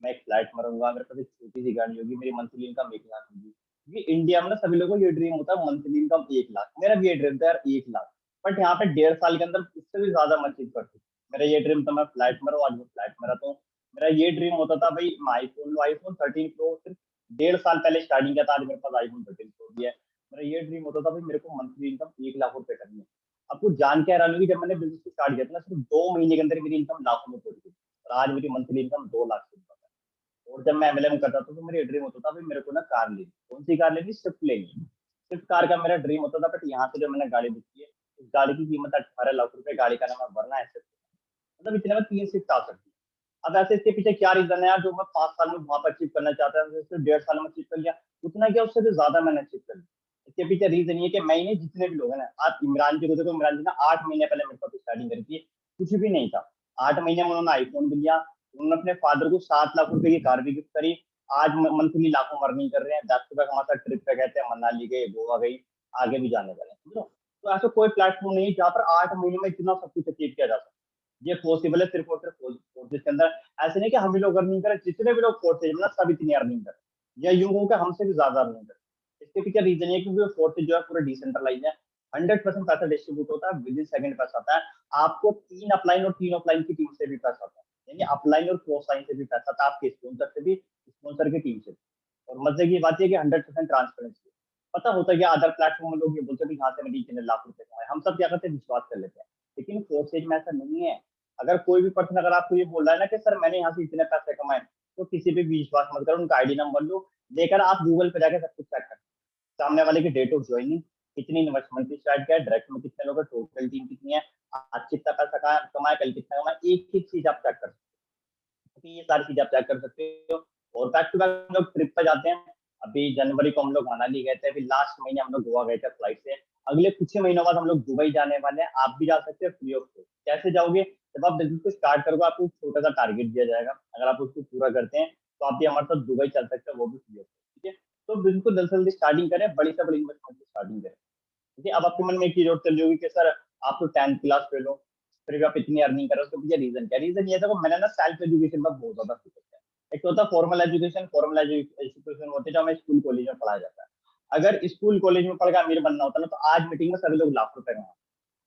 मैं एक फ्लाइट में रहूंगा, मेरे पास एक छोटी सी गाड़ी होगी, मेरी मंथली इनकम 1 लाख होगी। क्योंकि इंडिया में ना सभी लोगों को ये ड्रीम होता है मंथली इनकम 1 लाख। मेरा भी ये ड्रीम था यार, 1 लाख। बट यहाँ पे 1.5 साल के अंदर इससे भी ज्यादा मैं अचीव कर चुका। मेरा ये ड्रीम था मैं फ्लाइट में रहूँ, आज मैं फ्लाइट में रहता हूँ। मेरा ये ड्रीम होता था भाई मैं आईफोन लो, आईफोन 13 प्रो सिर्फ 1.5 साल पहले स्टार्टिंग किया था, आज मेरे पास आईफोन 13 प्रो भी है। मेरा ये ड्रीम होता था भाई मेरे को मंथली इनकम 1 लाख रुपए करनी है। आपको जान के हैरानी होगी, जब मैंने बिजनेस स्टार्ट किया था ना, सिर्फ 2 महीने के अंदर मेरी इनकम लाखों में पहुंच गई, और आज मेरी मंथली इनकम 2 लाख से ऊपर है। और जब मैं एमएलएम करता था तो मेरी ड्रीम होता था भाई मेरे को ना कार लेनी। कौन सी कार लेनी? स्विफ्ट लेनी। स्विफ्ट कार का मेरा ड्रीम होता था। बट यहाँ से जो मैंने गाड़ी बुक की है, उस गाड़ी की कीमत 18 लाख रुपए। गाड़ी का नाम है वरना एसेट। मतलब इतने में 3 स्विफ्ट आ सकती है। अब ऐसे इसके पीछे क्या रीजन है यार, जो मैं 5 साल में वहां पर अचीव करना चाहता था, सिर्फ 1.5 साल में अचीव कर लिया। उतना क्या, उससे भी ज्यादा मैंने अचीव कर लिया। इसके पीछे रीजन ये कि मैं नहीं, जितने भी लोग हैं ना, आप इमरान जी को देखो, इमरान जी ना 8 महीने पहले मेरे साथ स्टार्टिंग करी थी, कुछ भी नहीं था। 8 महीने में उन्होंने आईफोन भी लिया, उन्होंने अपने फादर को 7 लाख रुपए की कार भी गिफ्ट करी। आज मंथली लाखों में अर्निंग कर रहे हैं। 10 रुपए हमारे साथ ट्रिप पे गए थे, मनाली गए, गोवा गई, आगे भी जाने वाले हैं, समझो। तो ऐसा कोई प्लेटफॉर्म नहीं है जहाँ पर 8 महीने में इतना सब कुछ अचीव किया जा सकता है। ये पॉसिबल है सिर्फ और सिर्फ फोर्सेज के अंदर। ऐसे नहीं कि हम भी लोग अर्निंग करें, जितने भी लोग फोर्सेज में ना सब इतनी अर्निंग करें, या यूं हो कि हमसे भी ज्यादा अर्निंग करें। इसके पीछे रीजन ये, क्योंकि फोर्सेज जो है पूरा डिसेंट्रलाइज है। 100% पैसा डिस्ट्रीब्यूट होता है, विद इन सेकंड पैसा आता है। आपको 3 अपलाइन और 3 ऑफलाइन की टीम से भी पैसा आता है, यानी अपलाइन और क्रॉस लाइन से भी पैसा आता है, आपके स्पॉन्सर से भी, स्पॉन्सर की टीम से भी। और मजे की बात यह कि 100% ट्रांसपेरेंसी। पता होता है कि अदर प्लेटफॉर्म में लोग ये बोलते हैं कि यहाँ से मैंने इतने लाख रुपए कमाए, हम सब क्या करते हैं, विश्वास कर लेते हैं। लेकिन फोर्सेज में ऐसा नहीं है। अगर कोई भी पर्सन अगर आपको ये बोल रहा है ना कि सर मैंने यहाँ से इतने पैसे कमाए, तो किसी पे भी विश्वास मत करो। उनका आईडी नंबर लो, लेकर आप गूगल पे जाके सब कुछ चेक कर, सामने वाले की डेट ऑफ ज्वाइनिंग, कितनी इन्वेस्टमेंट स्टार्ट किया, डायरेक्ट में कितने लोग, टोटल टीम कितनी है, आज कितना पैसा कमाया, कल कितना कमाया, एक एक चीज आप चेक कर सकते हो। तो ये सारी चीजें आप चेक कर सकते हो। और बैक टू बैक लोग ट्रिप पे जाते हैं। अभी जनवरी को हम लोग मनाली गए थे, अभी लास्ट महीने हम लोग गोवा गए थे फ्लाइट से। अगले कुछ ही महीनों बाद हम लोग दुबई जाने वाले हैं। आप भी जा सकते हैं फ्री ऑफ कॉस्ट। कैसे जाओगे? जब आप बिजनेस को स्टार्ट करोगे आपको एक छोटा सा टारगेट दिया जाएगा, अगर आप उसको पूरा करते हैं तो आप भी हमारे साथ दुबई चल सकते हैं, वो भी फ्री ऑफ कॉस्ट। ठीक है, तो बिजनेस को जल्द से जल्दी स्टार्टिंग करें, बड़ी से बड़ी इन्वेस्टमेंट से स्टार्टिंग करें। ठीक है, अब आपके मन में एक चीज और चल रही होगी कि सर आप तो 10th क्लास फेल हो, फिर भी आप इतनी अर्निंग कर रहे हो, उसके पीछे रीजन क्या? रीजन ये था कि मैंने ना सेल्फ एजुकेशन पर बहुत ज्यादा फोकस किया। एक तो होता है फॉर्मल एजुकेशन, फॉर्मल एजुकेशन होती है जो हमें स्कूल कॉलेज में पढ़ाया जाता है। अगर स्कूल कॉलेज में पढ़ के अमीर बनना होता ना, तो आज मीटिंग में सभी लोग लाख रुपए कमा।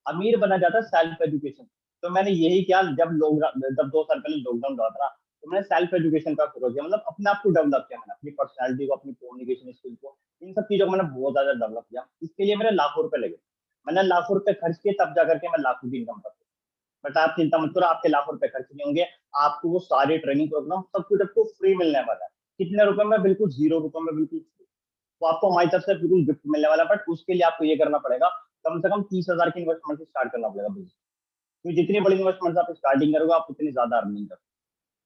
अमीर बना जाता है सेल्फ एजुकेशन। तो मैंने यही किया, जब 2 साल पहले लॉकडाउन हुआ था, तो मैंने सेल्फ एजुकेशन का फोकस किया, मतलब अपने आप को डेवलप किया मैंने, अपनी पर्सनैलिटी को, अपनी कम्युनिकेशन स्किल को, इन सब चीजों को मैंने बहुत ज्यादा डेवलप किया। इसके लिए मेरे लाखों रुपए लगे। मैंने लाखों रुपए खर्च किए, तब जाकर के मैं लाखों की इनकम कर सकता। बट आप चिंता मत करो, आपके लाखों रुपए खर्च नहीं होंगे। आपको वो सारे ट्रेनिंग प्रोग्राम सब कुछ आपको फ्री मिलने वाला है। कितने रुपए में? बिल्कुल 0 रुपए में, बिल्कुल फ्री। तो आपको हमारी तरफ से बिल्कुल गिफ्ट मिलने वाला है। बट उसके लिए आपको ये करना पड़ेगा, कम से कम 30,000 की इन्वेस्टमेंट से स्टार्ट करना पड़ेगा बिजनेस। क्योंकि जितनी बड़ी इन्वेस्टमेंट आप स्टार्टिंग करोगे, आप उतनी ज्यादा अर्निंग करोगे।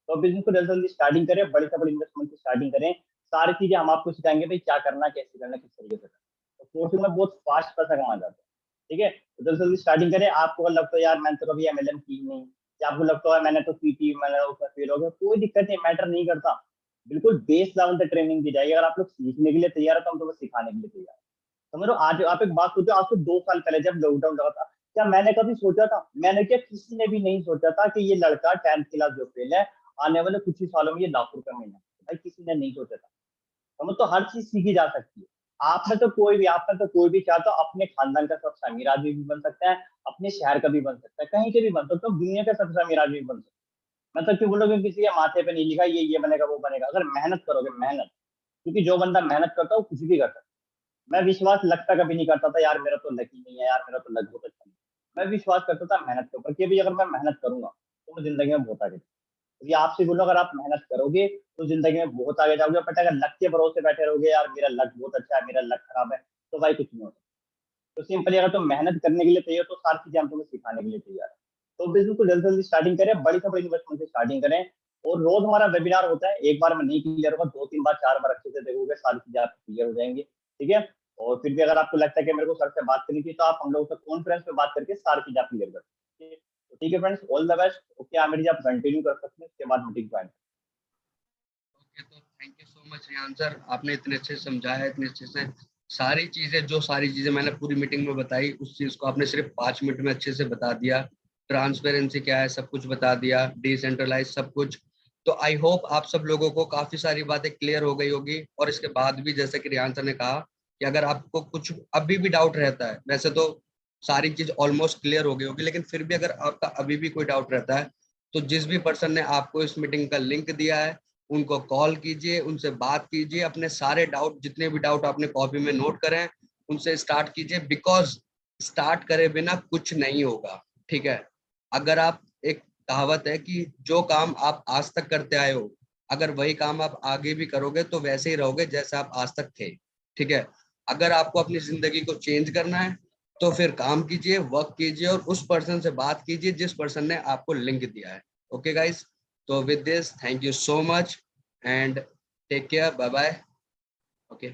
तो बिजनेस को जल्दी जल्दी स्टार्टिंग करें, बड़ी से बड़ी इन्वेस्टमेंट से स्टार्टिंग करें। सारी चीजें हम आपको सिखाएंगे भाई, क्या करना, कैसे करना, किस तरीके से करना। तो कोर्स में बहुत फास्ट पैसा कमा जाता है। ठीक है, तो जल्दी जल्दी स्टार्टिंग करें। आपको अगर लगता है यार मैंने तो कभी एमएलएम की नहीं, या आपको लगता है मैंने तो सीटी, मैंने उसमें फेल हो गया, कोई दिक्कत नहीं, मैटर नहीं करता। बिल्कुल बेस लेवल तक ट्रेनिंग दी जाएगी। अगर आप लोग सीखने के लिए तैयार है तो हम तो बस सिखाने के लिए तैयार है। समझ लो, आज आप एक बात सोचो, आज से 2 साल पहले जब लॉकडाउन लगा था, क्या मैंने कभी सोचा था? मैंने क्या, किसी ने भी नहीं सोचा था कि ये लड़का 10th क्लास जो फेल है, आने वाले कुछ ही सालों में ये लाखों रुपए महीना। भाई किसी ने नहीं सोचा था। समझ, तो हर चीज सीखी जा सकती है। आप में तो कोई भी चाहता है अपने खानदान का सबसे अमीर आदमी भी बन सकता है, अपने शहर का भी बन सकता है, कहीं के भी बन सकता है, दुनिया का सबसे अमीर आदमी भी बन सकता है। मतलब क्यों बोलोगे? किसी के माथे पे नहीं लिखा ये बनेगा वो बनेगा। अगर मेहनत करोगे, मेहनत, क्योंकि जो बंदा मेहनत करता है वो कुछ भी कर सकता है। मैं विश्वास लगता कभी नहीं करता था यार मेरा तो लक ही नहीं है, यार मेरा तो लक बहुत अच्छा नहीं है। मैं विश्वास करता था मेहनत के ऊपर कि भी अगर मैं मेहनत करूंगा तो मैं जिंदगी में बहुत आगे जाऊंगा। ये आपसे बोलो, अगर आप मेहनत करोगे तो जिंदगी में बहुत आगे जाओगे। बट अगर लक के भरोसे बैठे रहोगे, यार मेरा लक बहुत अच्छा है, मेरा लक खराब है, तो भाई कुछ नहीं होता। तो सिंपली अगर तुम मेहनत करने के लिए तैयार हो, तो सारी चीजें हम तुम्हें सिखाने के लिए तैयार है। तो बिजनेस को जल्दी जल्दी स्टार्टिंग करें, बड़ी से बड़ी इन्वेस्टमेंट से स्टार्टिंग करें। और रोज हमारा वेबिनार होता है। एक बार में नहीं क्लियर होगा, 2-3 बार 4 बार अच्छे से देखोगे, सारी चीजें आपको क्लियर हो जाएंगी। ठीक है, और फिर भी अगर आपको लगता है कि मेरे को सर से बात करनी थी, तो आप हम लोगों से कॉन्फ्रेंस पे बात करके सारी चीजें आप क्लियर कर सकते हैं। ठीक है friends, all the best. Okay Aamir ji, आप कंटिन्यू कर सकते हैं, उसके बाद मीटिंग ज्वाइन। ओके, तो thank you so much Riyan sir, आपने इतने अच्छे से समझाया, इतने अच्छे से सारी चीजें मैंने पूरी मीटिंग में बताई, उस चीज को आपने सिर्फ 5 मिनट में अच्छे से बता दिया। ट्रांसपेरेंसी क्या है सब कुछ बता दिया, डिसेंट्रलाइज सब कुछ। तो आई होप आप सब लोगों को काफी सारी बातें क्लियर हो गई होगी। और इसके बाद भी जैसे कि रियान सर ने कहा कि अगर आपको कुछ अभी भी डाउट रहता है, वैसे तो सारी चीज ऑलमोस्ट क्लियर हो गई होगी, लेकिन फिर भी अगर आपका अभी भी कोई डाउट रहता है, तो जिस भी पर्सन ने आपको इस मीटिंग का लिंक दिया है उनको कॉल कीजिए, उनसे बात कीजिए, अपने सारे डाउट, जितने भी डाउट आपने कॉपी में नोट करें उनसे स्टार्ट कीजिए। बिकॉज स्टार्ट करे बिना कुछ नहीं होगा। ठीक है, अगर आप, एक कहावत है कि जो काम आप आज तक करते आए हो, अगर वही काम आप आगे भी करोगे तो वैसे ही रहोगे जैसे आप आज तक थे। ठीक है, अगर आपको अपनी जिंदगी को चेंज करना है तो फिर काम कीजिए, वर्क कीजिए और उस पर्सन से बात कीजिए जिस पर्सन ने आपको लिंक दिया है। Okay guys, so with this, thank you so much and take care. Bye bye. Okay.